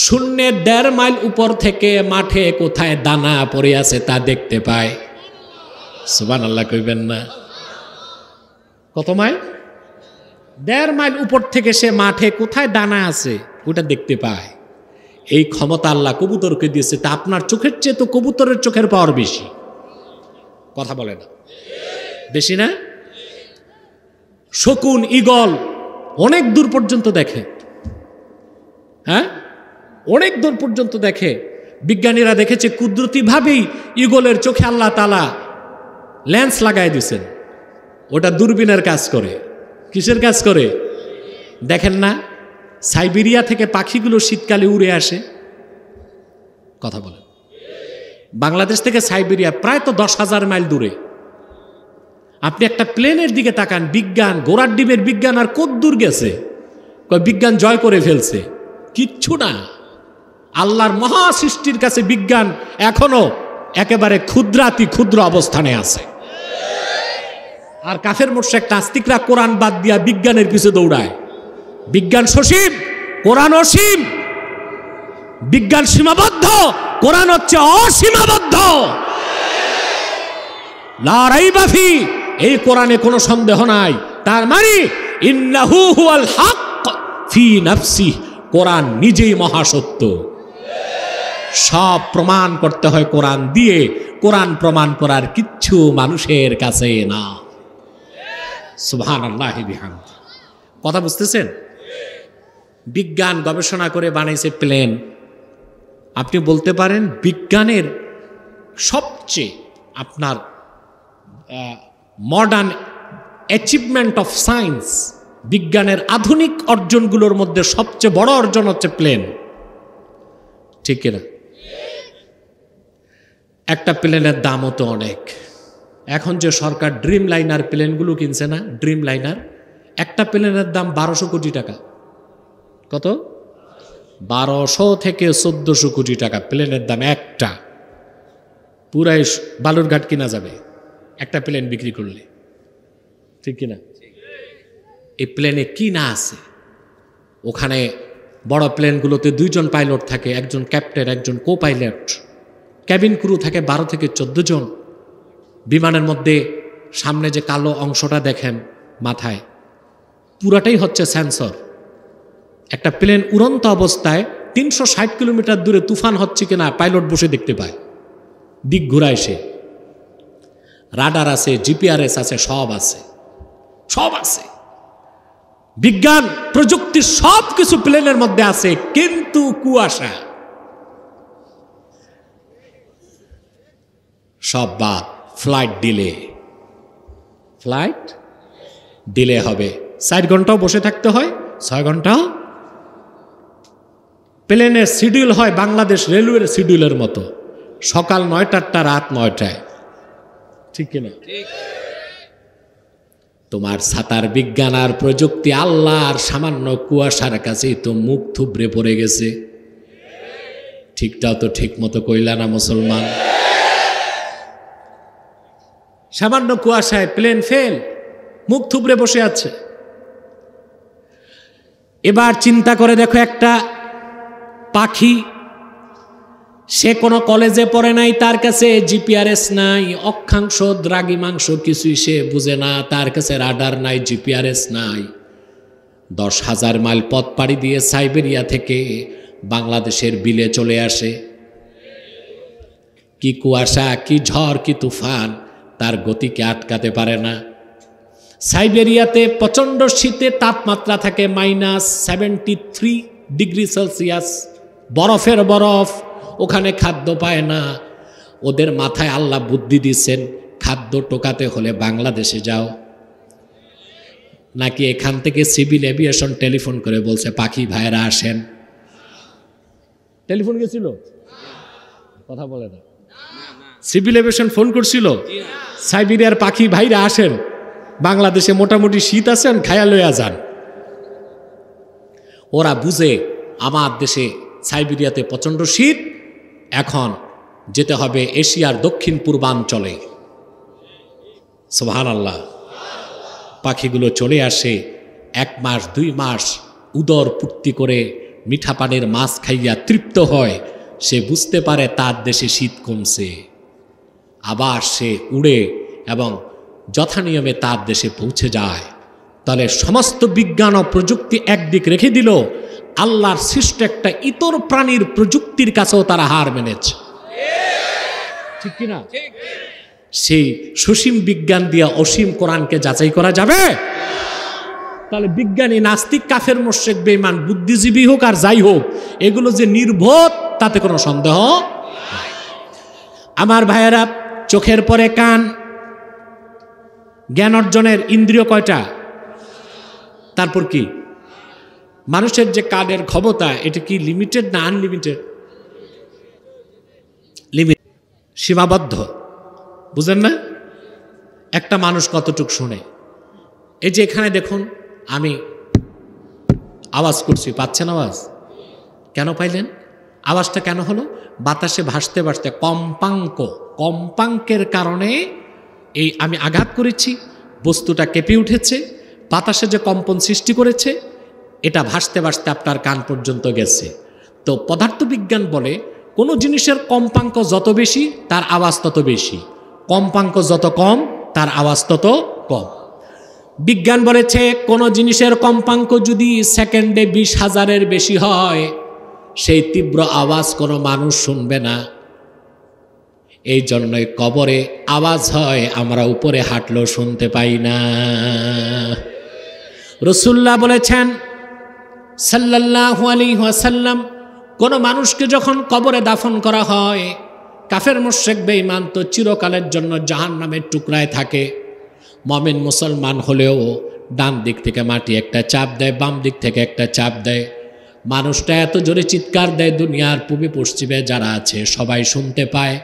শূন্যের 1.5 মাইল উপর থেকে মাঠে কোথায় দানা পড়ে আছে তা দেখতে পায়। সুবহানাল্লাহ কইবেন না? কত মাইল? 1.5 মাইল উপর থেকে সে মাঠে কোথায় দানা আছে ওটা দেখতে পায়। এই ক্ষমতা আল্লাহ কবুতরকে দিয়েছে। তা আপনার চোখের চেয়ে তো কবুতরের চোখের পাওয়ার বেশি। কথা বলে না? বেশি না? শকুন, ঈগল অনেক দূর পর্যন্ত দেখে। হ্যাঁ, অনেক দূর পর্যন্ত দেখে। বিজ্ঞানীরা দেখেছে কুদরতিভাবেই ঈগলের চোখে আল্লাহ তাআলা লেন্স লাগাই দিয়েছেন। ওটা দূরবীনের কাজ করে। কিসের কাজ করে? দেখেন না, সাইবেরিয়া থেকে পাখিগুলো শীতকালে উড়ে আসে। কথা বলেন? বাংলাদেশ থেকে সাইবেরিয়া প্রায় তো 10,000 মাইল দূরে। আপনি একটা প্লেনের দিকে তাকান, বিজ্ঞান, ঘোড়ার ডিমের বিজ্ঞান আর কত দূর গেছে? বিজ্ঞান জয় করে ফেলছে? কিচ্ছু না। আল্লাহর মহা সৃষ্টির কাছে বিজ্ঞান এখনো একেবারে ক্ষুদ্রাতি ক্ষুদ্র অবস্থানে আছে। আর কাফের মুশরিক নাস্তিকরা কোরআন বাদ দিয়া বিজ্ঞানের পিছে দৌড়ায়। বিজ্ঞান সসীম, কোরআন অসীম। বিজ্ঞান সীমাবদ্ধ, কোরআন হচ্ছে অসীমাবদ্ধ। লা রাইবা ফি, এই কোরআনে কোনো সন্দেহ নাই। তার মানে ইন্নাহু হুয়াল হক ফি নাফসি, কোরআন নিজেই মহাসত্য। সব প্রমাণ করতে হয় কোরআন দিয়ে। কোরআন প্রমাণ করার কিচ্ছু মানুষের কাছে না। সুবহানাল্লাহি বিহামদি। কথা বুঝতেছেন? বিজ্ঞান গবেষণা করে বানাইছে প্লেন। আপনি বলতে পারেন বিজ্ঞানের সবচেয়ে আপনার মডার্ন অ্যাচিভমেন্ট অফ সায়েন্স, বিজ্ঞানের আধুনিক অর্জনগুলোর মধ্যে সবচেয়ে বড় অর্জন হচ্ছে প্লেন, ঠিক কিনা? একটা প্লেনের দামও তো অনেক। এখন যে সরকার ড্রিম লাইনার প্লেনগুলো কিনছে না, ড্রিম লাইনার, একটা প্লেনের দাম 1200 কোটি টাকা। কত? 1200 থেকে 1400 কোটি টাকা প্লেনের দাম। একটা পুরাই বালুরঘাট কিনা যাবে একটা প্লেন বিক্রি করলে, ঠিক কিনা? এই প্লেনে কি না আছে? ওখানে বড় প্লেনগুলোতে 2 জন পাইলট থাকে, একজন ক্যাপ্টেন, একজন কো পাইলট। ক্যাবিন ক্রু থাকে 12 থেকে 14 জন। বিমানের মধ্যে সামনে যে কালো অংশটা দেখেন মাথায়, পুরাটাই হচ্ছে সেন্সর। একটা প্লেন উড়ন্ত অবস্থায় 360 কিলোমিটার দূরে তুফান হচ্ছে কিনা পাইলট বসে দেখতে পায়। দিক ঘুরায় সে। রাডার আছে, জিপিআরএস আছে, সব আছে, সব আছে। বিজ্ঞান প্রযুক্তি সব কিছু প্লেনের মধ্যে আছে, কিন্তু কুয়াশা সব বাদ। ফ্লাইট ডিলে, ফ্লাইট ডিলে হবে। 4 ঘন্টাও বসে থাকতে হয়, 6 ঘন্টাও। প্লেনের শিডিউল হয় বাংলাদেশ রেলওয়ের শিডিউলের মতো, সকাল 9টাটা রাত 9টায়, ঠিক কিনা? তোমার ছাতার বিজ্ঞান আর প্রযুক্তি আল্লাহর সামান্য কুয়াশার কাছেই তো মুখ থুবড়ে পড়ে গেছে। ঠিকটাও তো ঠিক মতো কইলা না মুসলমান? সামান্য কুয়াশায় প্লেন ফেল, মুখ থুবড়ে বসে আছে। এবার চিন্তা করে দেখো, একটা পাখি, সে কোনো কলেজে পড়ে নাই, তার কাছে জিপিআরএস নাই, অক্ষাংশ দ্রাঘিমাংশ কিছুই সে বুঝে না, তার কাছে রাডার নাই, জিপিআরএস নাই। 10,000 মাইল পথ পাড়ি দিয়ে সাইবেরিয়া থেকে বাংলাদেশের বিলে চলে আসে। কি কুয়াশা, কি ঝড়, কি তুফান, তার গতিকে আটকাতে পারে না। সাইবেরিয়াতে প্রচণ্ড শীতে তাপমাত্রা থাকে -73 ডিগ্রি সেলসিয়াস, বরফের বরফ। ওখানে খাদ্য পায় না। ওদের মাথায় আল্লাহ বুদ্ধি দিচ্ছেন, খাদ্য টোকাতে হলে বাংলাদেশে যাও। নাকি এখান থেকে সিভিল এভিয়েশন টেলিফোন করে বলছে পাখি ভাইরা আসেন। টেলিফোন গেছিল, কথা বলে না। সিভিল এভিয়েশন ফোন করছিল, সাইবেরিয়ার পাখি ভাইরা আসেন, বাংলাদেশে মোটামুটি শীত আছেন, খায়া লইয়া যান। ওরা বুঝে আমার দেশে সাইবেরিয়াতে প্রচণ্ড শীত, এখন যেতে হবে এশিয়ার দক্ষিণ পূর্বাঞ্চলে। সুবহানাল্লাহ। পাখিগুলো চলে আসে, 1 মাস 2 মাস উদর পূর্তি করে মিঠা পানির মাছ খাইয়া তৃপ্ত হয়। সে বুঝতে পারে তার দেশে শীত কমছে, আবার সে উড়ে এবং যথানিয়মে তার দেশে পৌঁছে যায়। তাহলে সমস্ত বিজ্ঞান ও প্রযুক্তি একদিক রেখে দিল, আল্লাহর সৃষ্ট একটা ইতর প্রাণীর প্রযুক্তির কাছেও তারা হার মেনেছে। ঠিক কিনা? সেই সসীম বিজ্ঞান দিয়া অসীম কোরআনকে যাচাই করা যাবে? তাহলে বিজ্ঞানী, নাস্তিক, কাফের, মুশরিক, বেঈমান, বুদ্ধিজীবী হোক আর যাই হোক, এগুলো যে নির্বোধ তাতে কোনো সন্দেহ নাই। আমার ভাইয়েরা, চোখের পরে কান, জ্ঞান অর্জনের ইন্দ্রিয় কয়টা? তারপর কি মানুষের যে কানের ক্ষমতা, এটা কি লিমিটেড না আনলিমিটেড? লিমিট, সীমাবদ্ধ। বুঝেন না? একটা মানুষ কতটুক শুনে? এই যে এখানে দেখুন, আমি আওয়াজ করছি, পাচ্ছেন আওয়াজ? কেন পাইলেন? আওয়াজটা কেন হলো? বাতাসে ভাসতে ভাসতে কম্পাঙ্কের কারণে এই আমি আঘাত করেছি, বস্তুটা কেঁপে উঠেছে, বাতাসে যে কম্পন সৃষ্টি করেছে, এটা ভাসতে ভাসতে আপনার কান পর্যন্ত গেছে। তো পদার্থবিজ্ঞান বলে কোনো জিনিসের কম্পাঙ্ক যত বেশি তার আওয়াজ তত বেশি, কম্পাঙ্ক যত কম তার আওয়াজ তত কম। বিজ্ঞান বলেছে কোনো জিনিসের কম্পাঙ্ক যদি সেকেন্ডে 20,000-এর বেশি হয়, সেই তীব্র আওয়াজ কোনো মানুষ শুনবে না। এই জন্যই কবরে আওয়াজ হয়, আমরা উপরে হাঁটলেও শুনতে পাই না। রাসূলুল্লাহ বলেছেন সাল্লাল্লাহু আলাইহি ওয়াসাল্লাম, কোনো মানুষকে যখন কবরে দাফন করা হয়, কাফের মুশরিক বেঈমান তো চিরকালের জন্য জাহান্নামের টুকরায় থাকে। মুমিন মুসলমান হলেও ডান দিক থেকে মাটি একটা চাপ দেয়, বাম দিক থেকে একটা চাপ দেয়। মানুষটা এত জোরে চিৎকার দেয়, দুনিয়ার পূবে পশ্চিমে যারা আছে সবাই শুনতে পায়,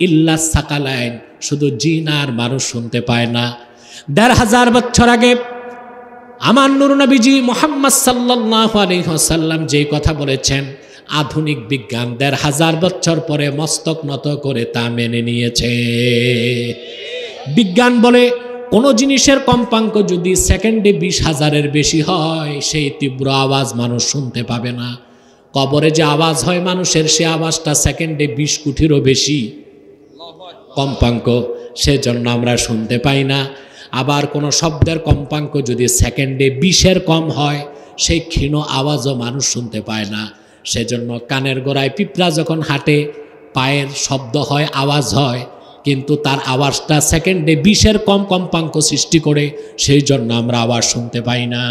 ইল্লা সাকালাইন, শুধু জিন আর মানুষ শুনতে পায় না। ১,৫০০ বছর আগে আমার নূর নবীজি মুহাম্মদ সাল্লাল্লাহু আলাইহি ওয়াসাল্লাম যে কথা বলেছেন, আধুনিক বিজ্ঞান ১,৫০০ বছর পরে মস্তক নত করে তা মেনে নিয়েছে। বিজ্ঞান বলে কোনো জিনিসের কম্পাঙ্ক যদি সেকেন্ডে 20,000-এর বেশি হয়, সেই তীব্র আওয়াজ মানুষ শুনতে পাবে না। কবরে যে আওয়াজ হয় মানুষের, সে আওয়াজটা সেকেন্ডে 20 কোটিরও বেশি কম্পাঙ্ক, সেজন্য আমরা শুনতে পাই না। আবার কোনো শব্দের কম্পাঙ্ক যদি সেকেন্ডে 20-এর কম হয়, সেই ক্ষীণ আওয়াজও মানুষ শুনতে পায় না। সেজন্য কানের গোড়ায় পিঁপড়া যখন হাঁটে, পায়ের শব্দ হয়, আওয়াজ হয়, কিন্তু তার আওয়াজটা সেকেন্ডে 20-এর কম কম্পাঙ্ক সৃষ্টি করে, সেই জন্য আমরা আওয়াজ শুনতে পাই না।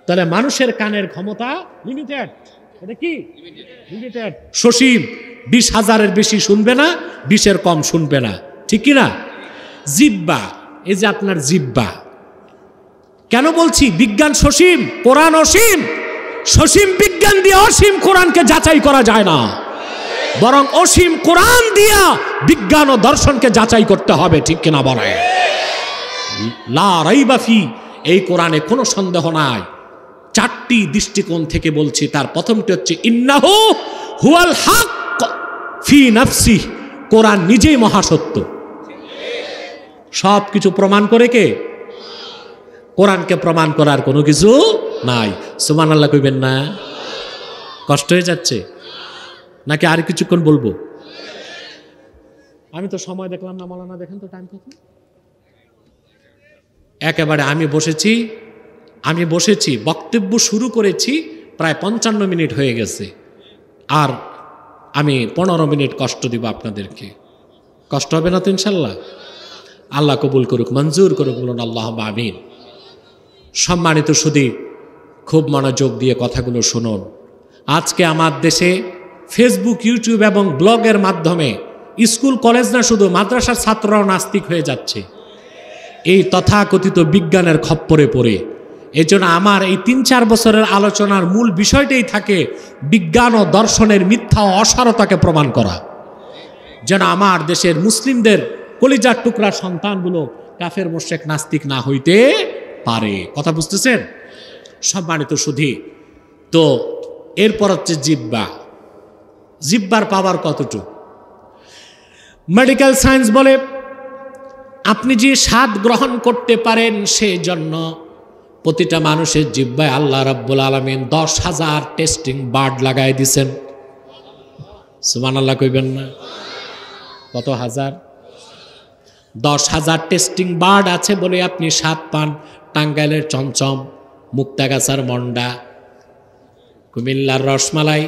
তাহলে মানুষের কানের ক্ষমতা লিমিটেড। এটা কি লিমিটেড? সসীম। 20,000-এর বেশি শুনবে না, 20-এর কম শুনবে না, ঠিক কি না? জিহ্বা, এই যে আপনার জিহ্বা, কেন বলছি বিজ্ঞান সসীম, কোরআন অসীম? সসীম বিজ্ঞান দিয়ে অসীম কোরআনকে যাচাই করা যায় না, বরং অসীম কোরআন দিয়া বিজ্ঞান ও দর্শনকে যাচাই করতে হবে, ঠিক কিনা বলে? লা রাইবা ফি, এই কোরআনে কোনো সন্দেহ নাই। 4টি দৃষ্টিকোণ থেকে বলছি। তার প্রথমটি হচ্ছে ইন্নাহু হুয়াল হক ফি নাফসি, কোরআন নিজেই মহাসত্য। সব কিছু প্রমাণ করে কে? কোরআনকে প্রমাণ করার কোনো কিছু নাই। সুবহানাল্লাহ কইবেন না? কষ্ট হয়ে যাচ্ছে নাকি আর কিছুক্ষণ বলবো? আমি তো সময় দেখলাম না। মাওলানা দেখেন তো টাইম কত। একেবারে আমি বসেছি আমি বসেছি, বক্তব্য শুরু করেছি, প্রায় 55 মিনিট হয়ে গেছে, আর আমি 15 মিনিট কষ্ট দিব আপনাদেরকে। কষ্ট হবে না তো ইনশাল্লাহ? আল্লাহ কবুল করুক, মঞ্জুর করুক, বলুন আল্লাহুম্মা আমিন। সম্মানিত সুধী, খুব মনোযোগ দিয়ে কথাগুলো শুনুন। আজকে আমার দেশে ফেসবুক, ইউটিউব এবং ব্লগের মাধ্যমে স্কুল কলেজ না, শুধু মাদ্রাসার ছাত্ররাও নাস্তিক হয়ে যাচ্ছে এই তথাকথিত বিজ্ঞানের খপ্পরে পড়ে। এই জন্য আমার এই 3-4 বছরের আলোচনার মূল বিষয়টাই থাকে বিজ্ঞান ও দর্শনের মিথ্যা ও অসারতাকে প্রমাণ করা, যেন আমার দেশের মুসলিমদের কলিজার টুকরা সন্তানগুলো কাফের মুশরিক নাস্তিক না হইতে পারে। কথা বুঝতেছেন? সম্মানিত সুধী, তো এরপর হচ্ছে জিহ্বা। জিহ্বার পাওয়ার কতটুকু? মেডিকেল সায়েন্স বলে আপনি যে স্বাদ গ্রহণ করতে পারেন, সেই জন্য প্রতিটা মানুষের জিহ্বায় আল্লাহ রাব্বুল আলামিন 10,000 টেস্টিং বার্ড লাগাই দিছেন। সুবহানাল্লাহ কইবেন না? কত হাজার? 10,000 টেস্টিং বার্ড আছে বলে আপনি স্বাদ পান টাঙ্গাইলের চমচম, মুক্তাগাছার মন্ডা, কুমিল্লার রসমালাই,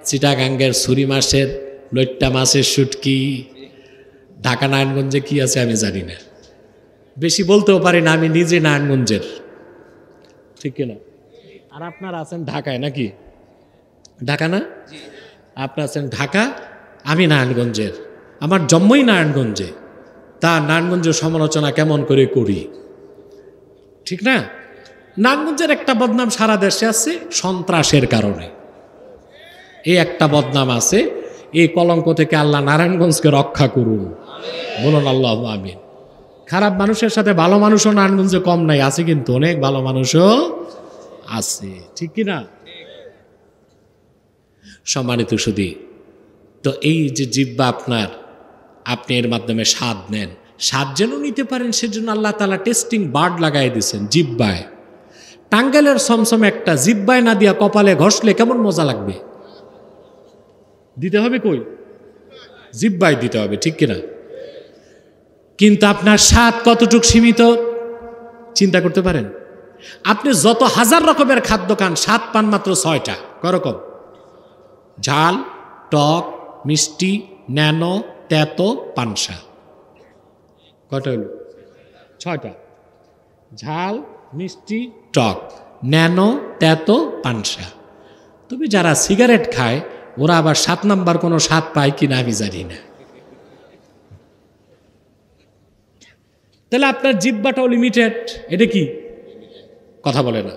চিটাগাঙ্গের ছুরি মাছের, লইট্টা মাছের শুটকি, ঢাকা নারায়ণগঞ্জে কি আছে আমি জানি না, বেশি বলতেও পারি না, আমি নিজে নারায়ণগঞ্জের, ঠিক কিনা? আর আপনারা আছেন ঢাকায় নাকি? ঢাকা না? আপনারা আছেন ঢাকা, আমি নারায়ণগঞ্জের, আমার জন্মই নারায়ণগঞ্জে, তা নারায়ণগঞ্জের সমালোচনা কেমন করে করি, ঠিক না? নারায়ণগঞ্জের একটা বদনাম সারা দেশে আছে, সন্ত্রাসের কারণে এই একটা বদনাম আছে। এই কলঙ্ক থেকে আল্লাহ নারায়ণগঞ্জকে রক্ষা করুন, বলুন আল্লাহু আমিন। খারাপ মানুষের সাথে ভালো মানুষও নারায়ণগঞ্জে কম নাই, আছে কিন্তু অনেক ভালো মানুষও আছে, ঠিক কিনা? সম্মানিত সুধী, তো এই যে জিহ্বা আপনার, আপনি এর মাধ্যমে স্বাদ নেন, স্বাদ যেন নিতে পারেন সেজন্য আল্লাহ তাআলা টেস্টিং বার্ড লাগাই দিয়েছেন জিহ্বায়। টাঙ্গাইলের সমসম একটা জিহ্বায় না দিয়া কপালে ঘষলে কেমন মজা লাগবে? দিতে হবে কই? জিহ্বায় দিতে হবে, ঠিক কিনা? কিন্তু আপনার স্বাদ কতটুকু সীমিত চিন্তা করতে পারেন? আপনি যত হাজার রকমের খাদ্য খান, স্বাদ পান মাত্র 6টা। করকম? ঝাল, টক, মিষ্টি, ন্যানো, তেতো, পানসা। কয়টা হলো? 6টা। ঝাল, মিষ্টি, টক, ন্যানো, তেতো, পানসা। তবে যারা সিগারেট খায় ওরা আবার 7 নাম্বার কোনো স্বাদ পায় কিনা আমি জানি না। তাহলে আপনার জিহ্বাটাও লিমিটেড, এটা কি কথা বলে না?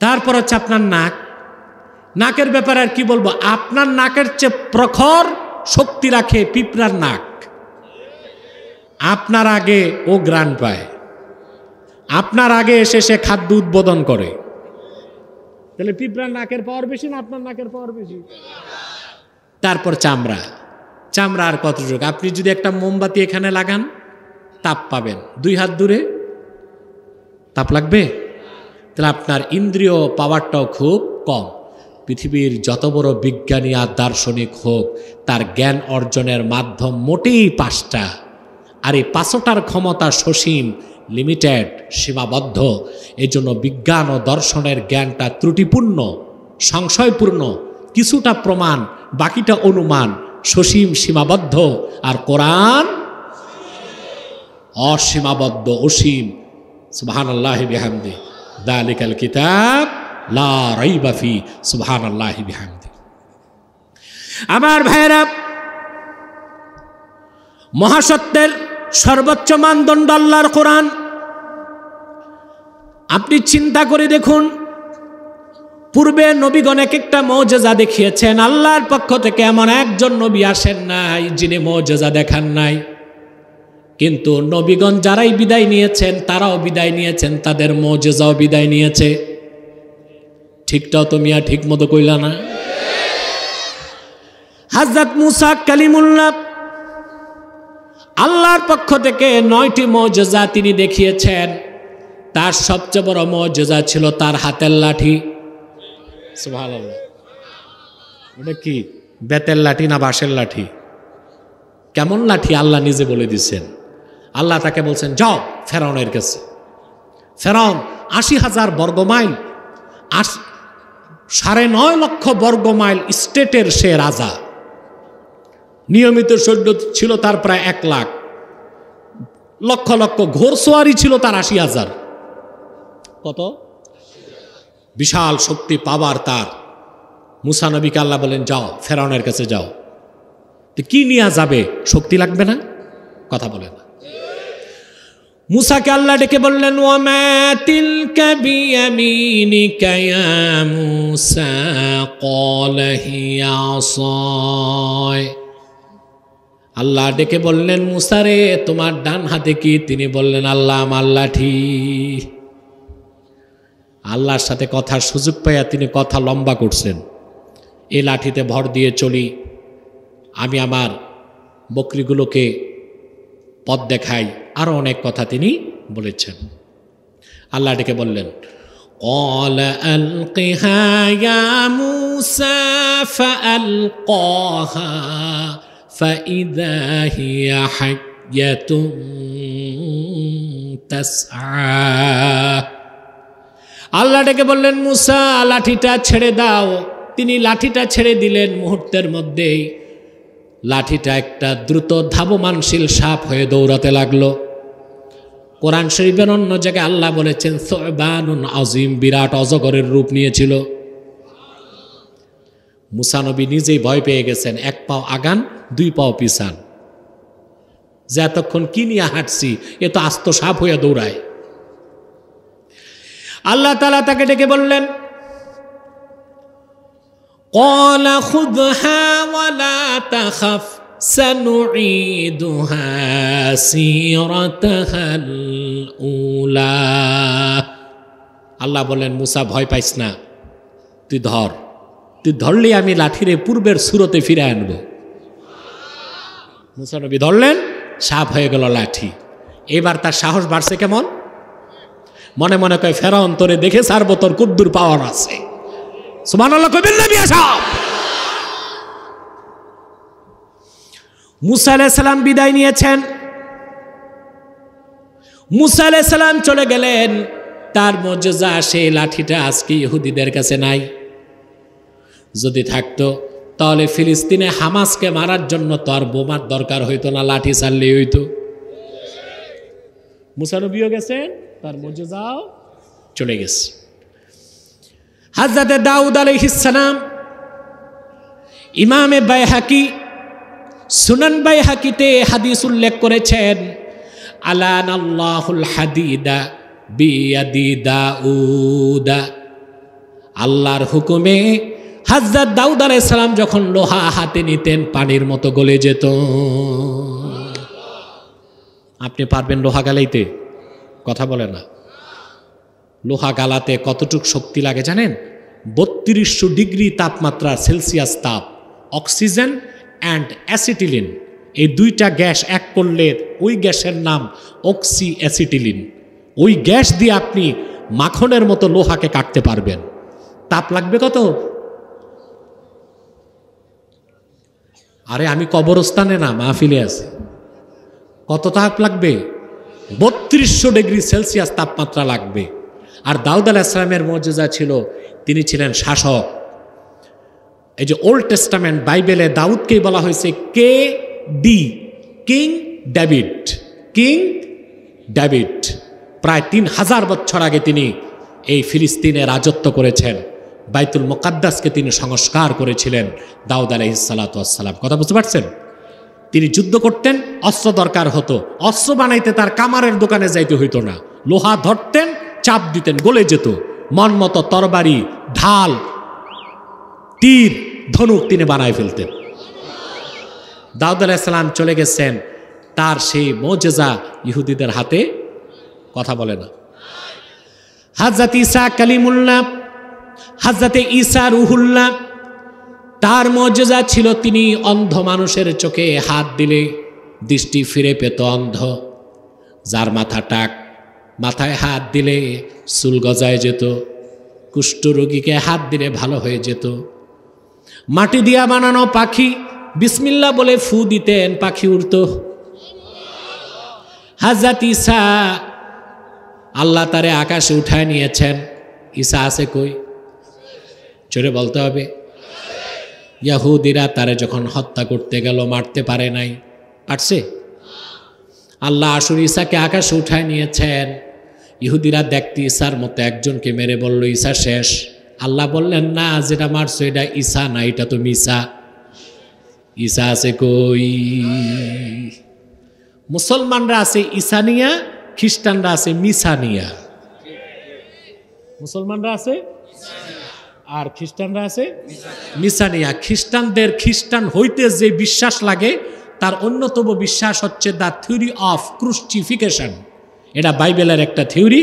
তারপর হচ্ছে আপনার নাক। নাকের ব্যাপারে আর কি বলবো? আপনার নাকের চেয়ে প্রখর শক্তি রাখে পিঁপড়ার নাক। আপনার আগে ও গ্রাণ পায়, আপনার আগে এসে সে খাদ্য উদ্বোধন করে। তাহলে পিঁপড়ার নাকের পাওয়ার বেশি না আপনার নাকের পাওয়ার বেশি? তারপর চামড়া। চামড়া আর কতটুকু? আপনি যদি একটা মোমবাতি এখানে লাগান তাপ পাবেন, 2 হাত দূরে তাপ লাগবে? তাহলে আপনার ইন্দ্রিয় পাওয়ারটাও খুব কম। পৃথিবীর যত বড় বিজ্ঞানী আর দার্শনিক হোক, তার জ্ঞান অর্জনের মাধ্যম মোটেই 5টা, আর এই 5টার ক্ষমতা সসীম, লিমিটেড, সীমাবদ্ধ। এই জন্য বিজ্ঞান ও দর্শনের জ্ঞানটা ত্রুটিপূর্ণ, সংশয়পূর্ণ, কিছুটা প্রমাণ, বাকিটা অনুমান, সসীম, সীমাবদ্ধ। আর কোরআন অসীমাবদ্ধ, অসীম। সুবহানাল্লাহি বিহামদি, যালিকাল কিতাব লা রাইবা ফি। সুবহানাল্লাহি বিহামদি। আমার ভাইরা, মহাসত্যের সর্বোচ্চ মানদণ্ড আল্লাহর কোরআন। আপনি চিন্তা করে দেখুন, পূর্বে নবীগণ এক একটা মুজিজা দেখিয়েছেন, আল্লাহর পক্ষ থেকে এমন একজন নবী আসেন নাই যিনি মুজিজা দেখান নাই। কিন্তু নবীগণ যারাই বিদায় নিয়েছেন তারাও বিদায় নিয়েছেন, তাদের মুজিজাও বিদায় নিয়েছে। ঠিকটাও তো মিয়া ঠিক মতো কইলা না? হযরত মুসা কালিমুল্লাহ আল্লাহর পক্ষ থেকে 9টি মুজিজা তিনি দেখিয়েছেন। তার সবচেয়ে বড় মুজিজা ছিল তার হাতের লাঠি। সুবহানাল্লাহ। ওটা কি বেতের লাঠি না বাঁশের লাঠি? কেমন লাঠি আল্লাহ নিজে বলে দিচ্ছেন। আল্লাহ তাকে বলছেন, যাও ফেরাউনের কাছে। ফেরাউন 80,000 বর্গমাইল, 9.5 লক্ষ বর্গমাইল স্টেটের সে রাজা। নিয়মিত সৈন্য ছিল তার প্রায় 1 লাখ, লক্ষ লক্ষ ঘোড়সওয়ারি ছিল তার 80,000। কত বিশাল শক্তি পাওয়ার তার। মুসা নবীকে আল্লাহ বলেন, যাও ফেরাউনের কাছে যাও। তো কি নিয়ে যাবে? শক্তি লাগবে না? কথা বলে না। মুসাকে আল্লাহ ডেকে বললেন, ওয়ামা তিলকা বিয়ামিনিকা ইয়া মুসা ক্বালা হিয়া আসায়। আল্লাহ ডেকে বললেন, মুসা রে তোমার ডান হাতে কি? তিনি বললেন, আল্লাহ আমার লাঠি। আল্লাহর সাথে কথার সুযোগ পাইয়া তিনি কথা লম্বা করছেন। এই লাঠিতে ভর দিয়ে চলি, আমি আমার বকরিগুলোকে পথ দেখাই, আরও অনেক কথা তিনি বলেছেন। আল্লাহ ডেকে বললেন, ক্বালা আলকিহা ইয়া মুসা ফাআলকাহা ফাইযা হিয়া হাইয়াতুন তাসআ। আল্লাহ ডেকে বললেন, মুসা লাঠিটা ছেড়ে দাও। তিনি লাঠিটা ছেড়ে দিলেন। মুহূর্তের মধ্যেই লাঠিটা একটা দ্রুত ধাবমানশীল সাপ হয়ে দৌড়াতে লাগলো। কোরআন শরীফের অন্য জায়গায় আল্লাহ বলেছেন, সুবানুন আজিম, বিরাট অজগরের রূপ নিয়েছিল। মুসা নবী নিজেই ভয় পেয়ে গেছেন। 1 পাও আগান, 2 পাও পিছান, যে এতক্ষণ কি নিয়ে হাঁটছি, এ তো আস্ত সাপ হয়ে দৌড়ায়। আল্লাহ তাআলা তাকে ডেকে বললেন, ক্বালা খুযহা ওয়ালা তাখাফ সানুঈদুহা সিরাতাহাল উলা। আল্লাহ বললেন, মুসা ভয় পাইস না, তুই ধর, তুই ধরলে আমি লাঠিরে পূর্বের সুরতে ফিরে আনবো। মুসা নবী ধরলেন, সাপ হয়ে গেল লাঠি। এবার তার সাহস বাড়ছে কেমন? মনে মনে কয়, ফেরাউন তোরে দেখে ছাড়বো, তোর কুদ্দুর পাওয়ার আছে। সুবহানাল্লাহ কইবেন না মিয়া সাহেব? মুসা আলাইহিস সালাম বিদায় নিয়েছেন। মুসা আলাইহিস সালাম চলে গেলেন। তার মুজিজা, সেই লাঠিটা আজকে ইহুদিদের কাছে নাই। যদি থাকতো তাহলে ফিলিস্তিনে হামাসকে মারার জন্য তো আর বোমার দরকার হইতো না, লাঠি চাললেই হইতো। মুসা নবীও গেছেন, তার মুজিজাও চলে গেছে। হযরত দাউদ আলাইহিস সালাম, ইমামে বাইহাকি সুনান বাইহাকিতে হাদিস উল্লেখ করেছেন, আলানাল্লাহুল হাদিদা বিয়াদি দাউদ। আল্লাহর হুকুমে হযরত দাউদ আলাইহিস সালাম যখন লোহা হাতে নিতেন, পানির মতো গলে যেত। আপনি পারবেন লোহা গালাইতে? কথা বলে না। লোহা গালাতে কতটুক শক্তি লাগে জানেন? 3200 ডিগ্রি তাপমাত্রা সেলসিয়াস তাপ। অক্সিজেন অ্যান্ড অ্যাসিটিলিন, এই 2টা গ্যাস এক করলে ওই গ্যাসের নাম অক্সি অ্যাসিটিলিন। ওই গ্যাস দিয়ে আপনি মাখনের মতো লোহাকে কাটতে পারবেন। তাপ লাগবে কত? আরে আমি কবরস্থানে না, মাহফিলে আছি। কত তাপ লাগবে? 3200 ডিগ্রি সেলসিয়াস তাপমাত্রা লাগবে। আর দাউদ আলাইহিস সালামের মুজিজা ছিল, তিনি ছিলেন শাসক। এই যে ওল্ড টেস্টামেন্ট বাইবেলে দাউদকেই বলা হয়েছে K D, king David. King David প্রায় 3000 বছর আগে তিনি এই ফিলিস্তিনে রাজত্ব করেছেন। বাইতুল মুকাদ্দাসকে তিনি সংস্কার করেছিলেন দাউদ আলাইহিস সালাতু ওয়াস সালাম। কথা বুঝতে পারছেন? তিনি যুদ্ধ করতেন, অস্ত্র দরকার হতো, অস্ত্র বানাইতে তার কামারের দোকানে যাইতে হইতো না। লোহা ধরতেন, চাপ দিতেন, গলে যেত। মন মতো তরবারি, ঢাল, তীর, ধনুক তিনি বানায় ফেলতেন। দাউদ আলাইহিস সালাম চলে গেছেন, তার সেই মুজিজা ইহুদিদের হাতে। কথা বলে না। হযরত ঈসা কালিমুল্লাহ, হযরত ঈসা রুহুল্লাহ, তার মুজিজা ছিল তিনি অন্ধ মানুষের চোখে হাত দিলে দৃষ্টি ফিরে পেত অন্ধ। যার মাথা টাক, মাথায় হাত দিলে চুল গজায় যেত। কুষ্ঠরোগীকে হাত দিলে ভালো হয়ে যেত। মাটি দিয়া বানানো পাখি বিসমিল্লাহ বলে ফু দিতেন, পাখি উড়ত। হযরত ঈসা আল্লাহ তারে আকাশে উঠায় নিয়েছেন। ঈসা আছে কই? জোরে বলতে হবে। ইহুদিরা তারে যখন হত্যা করতে গেল মারতে পারে নাই, পারছে? আল্লাহ আসুর ঈসাকে আকাশে উঠায় নিয়েছেন। ইহুদিরা দেখতে ঈসার মতো একজনকে মেরে বলল ঈসা শেষ। আল্লাহ বললেন না, যেটা মারছো এটা ঈসা না, এটা তো মিসা। ঈসা আছে কই? মুসলমানরা আছে ঈসানিয়া, খ্রিস্টানরা আছে মিসানিয়া। মুসলমানরা আছে আর খ্রিস্টানরা আছে মিসানিয়া। খ্রিস্টানদের খ্রিস্টান হইতে যে বিশ্বাস লাগে তার অন্যতম বিশ্বাস হচ্ছে দ্য থিওরি অফ ক্রুসিফিকেশন। এটা বাইবেলের একটা থিওরি,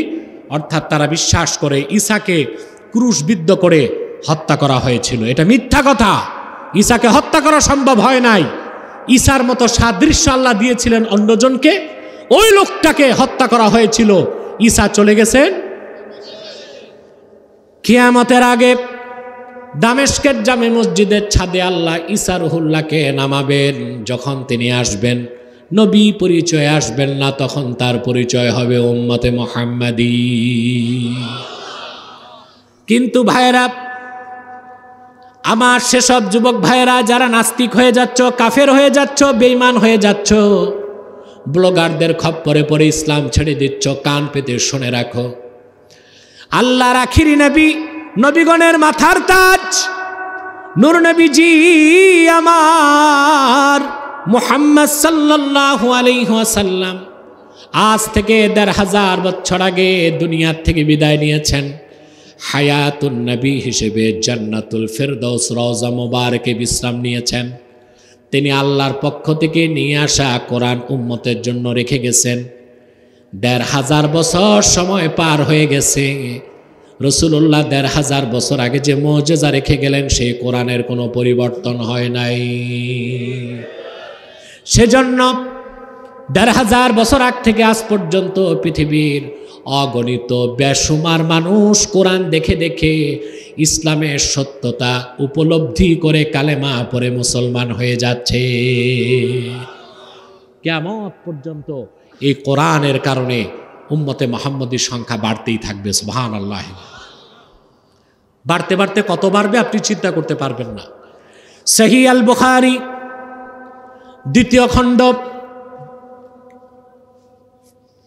অর্থাৎ তারা বিশ্বাস করে ঈসাকে ক্রুশবিদ্ধ করে হত্যা করা হয়েছিল। এটা মিথ্যা কথা। ঈসাকে হত্যা করা সম্ভব হয় নাই। ঈসার মতো সাদৃশ্য আল্লাহ দিয়েছিলেন অন্যজনকে, ওই লোকটাকে হত্যা করা হয়েছিল। ঈসা চলে গেছেন কিয়ামতের আগে। দামেস্কের জামে মসজিদের ছাদে আল্লাহ ঈসা রুহুল্লাহকে নামাবেন। যখন তিনি আসবেন, নবী পরিচয় আসবেন না, তখন তার পরিচয় হবে উম্মতে মুহাম্মাদী। কিন্তু ভাইয়েরা আমার, সেসব যুবক ভাইয়েরা যারা নাস্তিক হয়ে যাচ্ছ, কাফের হয়ে যাচ্ছ, বেঈমান হয়ে যাচ্ছ, ব্লগারদের খপ্পরে পড়ে ইসলাম ছেড়ে দিচ্ছ, কান পেতে শুনে রাখো। আল্লাহর আখিরি নবী, নবীগণের মাথার তাজ, নূর নবীজি আমার মুহাম্মদ সাল্লাল্লাহু আলাইহি ওয়াসাল্লাম আজ থেকে ১৫০০ বছর আগে দুনিয়ার থেকে বিদায় নিয়েছেন। হায়াতুন নবী হিসেবে জান্নাতুল ফেরদৌস রওজা মুবারকে বিশ্রাম নিয়েছেন। তিনি আল্লাহর পক্ষ থেকে নিয়ে আসা কোরআন উম্মতের জন্য রেখে গেছেন। ১৫০০ বছর সময় পার হয়ে গেছে। রাসূলুল্লাহ ১৫০০ বছর আগে যে মুজিজা রেখে গেলেন, সেই কোরআনের কোনো পরিবর্তন হয় নাই। সেজন্য ১৫০০ বছর আগ থেকে আজ পর্যন্ত পৃথিবীর অগণিত বেশুমার মানুষ কোরআন দেখে দেখে ইসলামের সত্যতা উপলব্ধি করে কালেমা পড়ে মুসলমান হয়ে যাচ্ছে। কিয়ামত পর্যন্ত এই কোরআনের কারণে উম্মতে মুহাম্মদীর সংখ্যা বাড়তেই থাকবে। সুবহানাল্লাহ। বাড়তে বাড়তে কত বাড়বে আপনি চিন্তা করতে পারবেন না। সহিহ আল বুখারী ২য় খণ্ড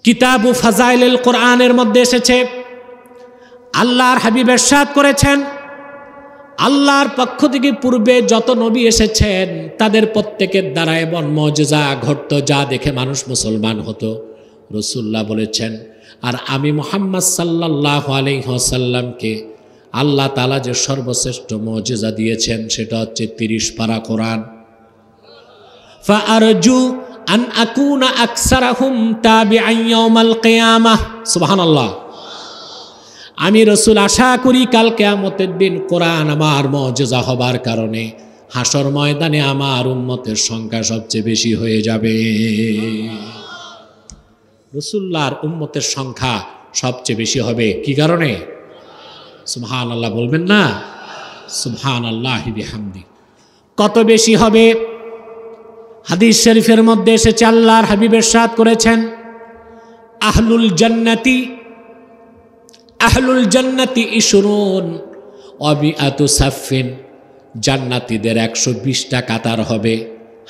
কিতাবু ফাজাইলুল কোরআনের মধ্যে এসেছে, আল্লাহর হাবিব ইরশাদ করেছেন, আল্লাহর পক্ষ থেকে পূর্বে যত নবী এসেছেন তাদের প্রত্যেকের দ্বারা এমন মুজিজা ঘটতো যা দেখে মানুষ মুসলমান হতো। রাসূলুল্লাহ বলেছেন, আর আমি মুহাম্মদ সাল্লাল্লাহু আলাইহি ওয়াসাল্লামকে আল্লাহ তাআলা যে সর্বশ্রেষ্ঠ মুজিজা দিয়েছেন সেটা হচ্ছে ৩০ পারা কোরআন। ফাআরজু আন আকুনা আকসারাহুম তাবিআন ইয়াউমাল কিয়ামাহ। সুবহানাল্লাহ। আমি রাসূল আশা করি কাল কিয়ামতের দিন কোরআন আমার মুজিজা হবার কারণে হাসর ময়দানে আমার উম্মতের সংখ্যা সবচেয়ে বেশি হয়ে যাবে। রাসূলুল্লাহর উম্মতের সংখ্যা সবচেয়ে বেশি হবে কি কারণে? সুবহানাল্লাহ বলবেন না? সুবহানাল্লাহি বিহামদি। কত বেশি হবে? হাদিস শরীফের মধ্যে এসেছে, আল্লাহর হাবিব ইরশাদ করেছেন, আহলুল জান্নাতি ইশরুন ওয়া বিআতু সাফিন। জান্নাতীদের ১২০টা কাতার হবে।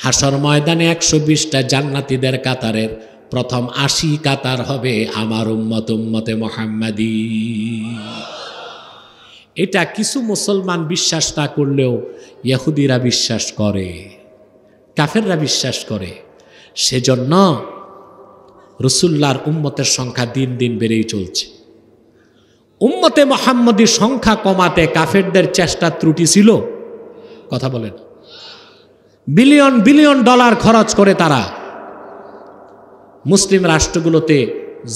হাসর ময়দানে ১২০টা জান্নাতীদের কাতারের প্রথম ৮০ কাতার হবে আমার উম্মতে মুহাম্মাদী। এটা কিছু মুসলমান বিশ্বাস না করলেও ইহুদিরা বিশ্বাস করে, কাফেররা বিশ্বাস করে। সেজন্য রাসূলুল্লাহর উম্মতের সংখ্যা দিন দিন বেড়েই চলছে। উম্মতে মুহাম্মদীর সংখ্যা কমাতে কাফেরদের চেষ্টা ত্রুটি ছিল? কথা বলেন। বিলিয়ন বিলিয়ন ডলার খরচ করে তারা মুসলিম রাষ্ট্রগুলোতে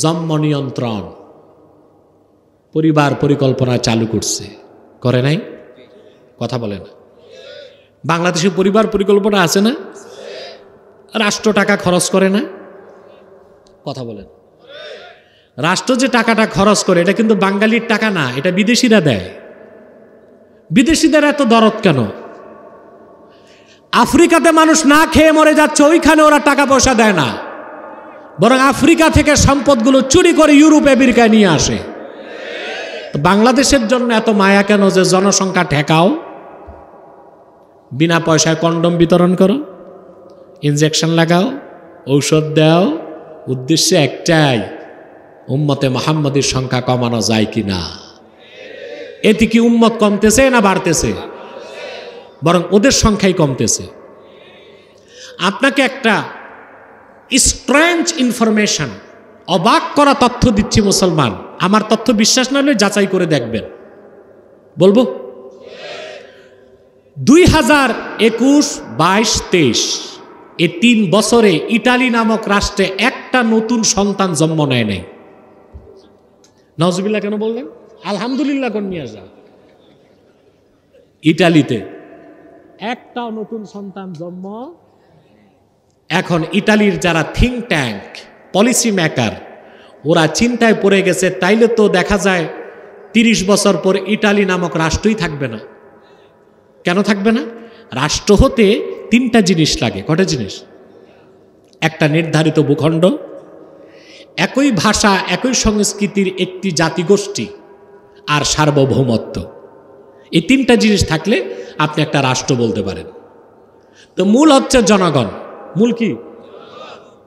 জন্ম নিয়ন্ত্রণ পরিবার পরিকল্পনা চালু করছে, করে নাই? কথা বলে না। বাংলাদেশে পরিবার পরিকল্পনা আছে না? রাষ্ট্র টাকা খরচ করে না? কথা বলেন। রাষ্ট্র যে টাকাটা খরচ করে এটা কিন্তু বাঙালির টাকা না, এটা বিদেশিরা দেয়। বিদেশিদের এত দরদ কেন? আফ্রিকাতে মানুষ না খেয়ে মরে যাচ্ছে, ওইখানে ওরা টাকা পয়সা দেয় না। বরং আফ্রিকা থেকে সম্পদগুলো চুরি করে ইউরোপ আমেরিকায় নিয়ে আসে। তো বাংলাদেশের জন্য এত মায়া কেন যে জনসংখ্যা ঠেকাও, বিনা পয়সায় কন্ডম বিতরণ করো, ইনজেকশন লাগাও, ঔষধ দাও, উদ্দেশ্য একটাই, উম্মতে মুহাম্মদের সংখ্যা কমানো যায় কি না। এতে কি উম্মত কমতেছে না বাড়তেছে? বরং ওদের সংখ্যাই কমতেছে। আপনাকে একটা স্ট্রেঞ্জ ইনফরমেশন, অবাক করা তথ্য দিচ্ছি মুসলমান, আমার তথ্য বিশ্বাস না হলে যাচাই করে দেখবেন। বলবো 2021, 22, 23 এই 3 বছরে ইটালি নামক রাষ্ট্রে একটা নতুন সন্তান জন্ম নেয় নাই। নাউজুবিল্লাহ কেন বললেন? আলহামদুলিল্লাহ কোন নিয়ে আসা। ইটালিতে একটা নতুন সন্তান জন্ম। এখন ইটালির যারা থিঙ্ক ট্যাঙ্ক, পলিসি মেকার, ওরা চিন্তায় পড়ে গেছে, তাইলে তো দেখা যায় 30 বছর পর ইটালি নামক রাষ্ট্রই থাকবে না। কেন থাকবে না? রাষ্ট্র হতে 3টা জিনিস লাগে। কটা জিনিস? একটা নির্ধারিত ভূখণ্ড, একই ভাষা, একই সংস্কৃতির একটি জাতিগোষ্ঠী, আর সার্বভৌমত্ব। এই 3টা জিনিস থাকলে আপনি একটা রাষ্ট্র বলতে পারেন। তো মূল হচ্ছে জনগণ। মূল কি?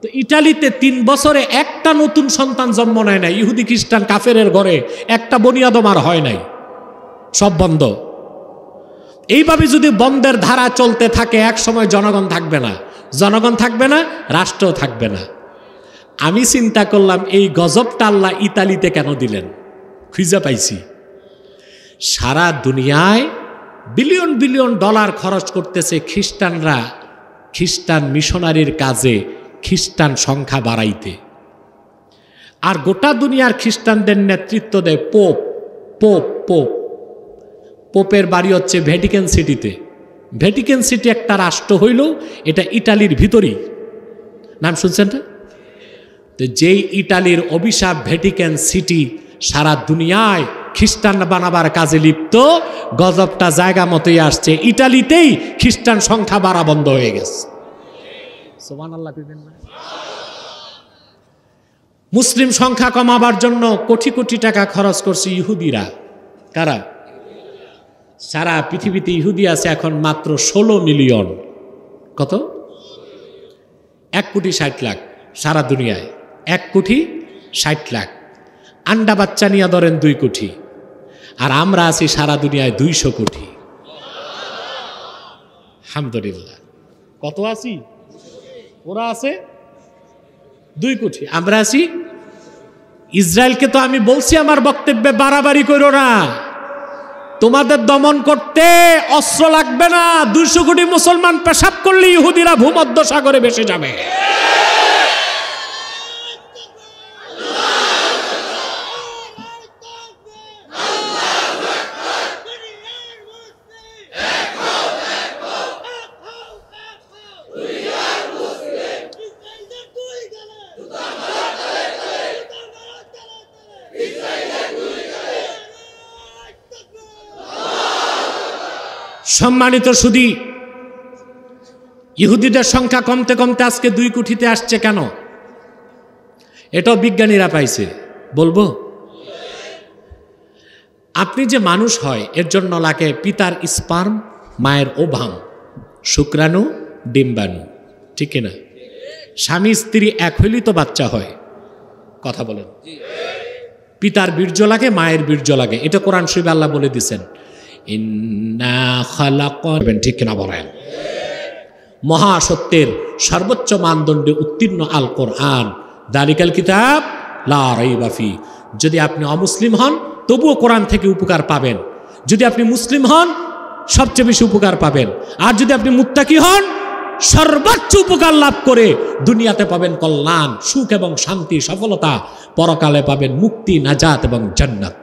তো ইটালিতে 3 বছরে একটা নতুন সন্তান জন্ম নেয় না। ইহুদি খ্রিস্টান কাফেরের ঘরে একটা বনিয়াদম আর হয় নাই, সব বন্ধ। এইভাবে যদি বন্ধের ধারা চলতে থাকে, এক সময় জনগণ থাকবে না। জনগণ থাকবে না, রাষ্ট্র থাকবে না। আমি চিন্তা করলাম এই গজবটা আল্লাহ ইতালিতে কেন দিলেন? খুঁজে পাইছি। সারা দুনিয়ায় বিলিয়ন বিলিয়ন ডলার খরচ করতেছে খ্রিস্টানরা খ্রিস্টান মিশনারির কাজে, খ্রিস্টান সংখ্যা বাড়াইতে। আর গোটা দুনিয়ার খ্রিস্টানদের নেতৃত্ব দেয় পোপ। পোপ পোপ পোপের বাড়ি হচ্ছে ভ্যাটিকান সিটিতে। ভ্যাটিকান সিটি একটা রাষ্ট্র হইল, এটা ইটালির ভিতরেই। নাম শুনছেন না? তো যেই ইটালির অভিশাপ ভ্যাটিকান সিটি সারা দুনিয়ায় খ্রিস্টান বানাবার কাজে লিপ্ত, গজবটা জায়গা মতোই আসছে। ইটালিতেই খ্রিস্টান সংখ্যা বাড়া বন্ধ হয়ে গেছে। সুবহানাল্লাহ। মুসলিম সংখ্যা কমাবার জন্য কোটি কোটি টাকা খরচ করছে ইহুদিরা। কারা? সারা পৃথিবীতে ইহুদি আছে এখন মাত্র 16 মিলিয়ন। কত? 1,60,00,000 সারা দুনিয়ায়। 1,60,00,000। আন্ডা বাচ্চা নিয়ে ধরেন 2 কোটি। আর আমরা আছি সারা দুনিয়ায় 200 কোটি। আলহামদুলিল্লাহ। কত আছি? ওরা আছে 2 কোটি, আমরা আছি। ইসরায়েলকে তো আমি বলছি আমার বক্তব্যে, বাড়াবাড়ি করো না। তোমাদের দমন করতে অস্ত্র লাগবে না। 200 কোটি মুসলমান পেশাব করলে ইহুদিরা ভূমধ্য সাগরে ভেসে যাবে। সম্মানিত সুধী, ইহুদিদের সংখ্যা কমতে কমতে আজকে 2 কোটিতে আসছে কেন? এটাও বিজ্ঞানীরা পাইছে। বলবো, আপনি যে মানুষ হয় এর জন্য লাগে পিতার স্পার্ম, মায়ের ওভাম, শুক্রাণু, ডিম্বাণু, ঠিক না? স্বামী স্ত্রী এক হইলেই তো বাচ্চা হয়। কথা বলেন। পিতার বীর্য লাগে, মায়ের বীর্য লাগে। এটা কোরআন শরীফে আল্লাহ বলে দিয়েছেন। ঠিক কিনা বলেন? মহাসত্যের সর্বোচ্চ মানদণ্ডে উত্তীর্ণ আল কোরআন, দালিকাল কিতাব লা রাইবা ফি। যদি আপনি অমুসলিম হন তবুও কোরআন থেকে উপকার পাবেন। যদি আপনি মুসলিম হন সবচেয়ে বেশি উপকার পাবেন। আর যদি আপনি মুত্তাকি হন সর্বোচ্চ উপকার লাভ করে দুনিয়াতে পাবেন কল্যাণ, সুখ এবং শান্তি, সফলতা। পরকালে পাবেন মুক্তি, নাজাত এবং জান্নাত।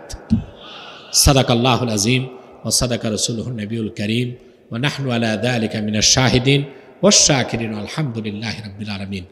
সাদাকাল্লাহুল আযীম ওয়া সাদাকা রাসূলুহুন নবিয়ুল কারীম ওয়া নাহনু আলা যালিকা মিনাশ শাহিদিন ওয়াশ শাকিরিন আলহামদুলিল্লাহি রাব্বিল আলামিন।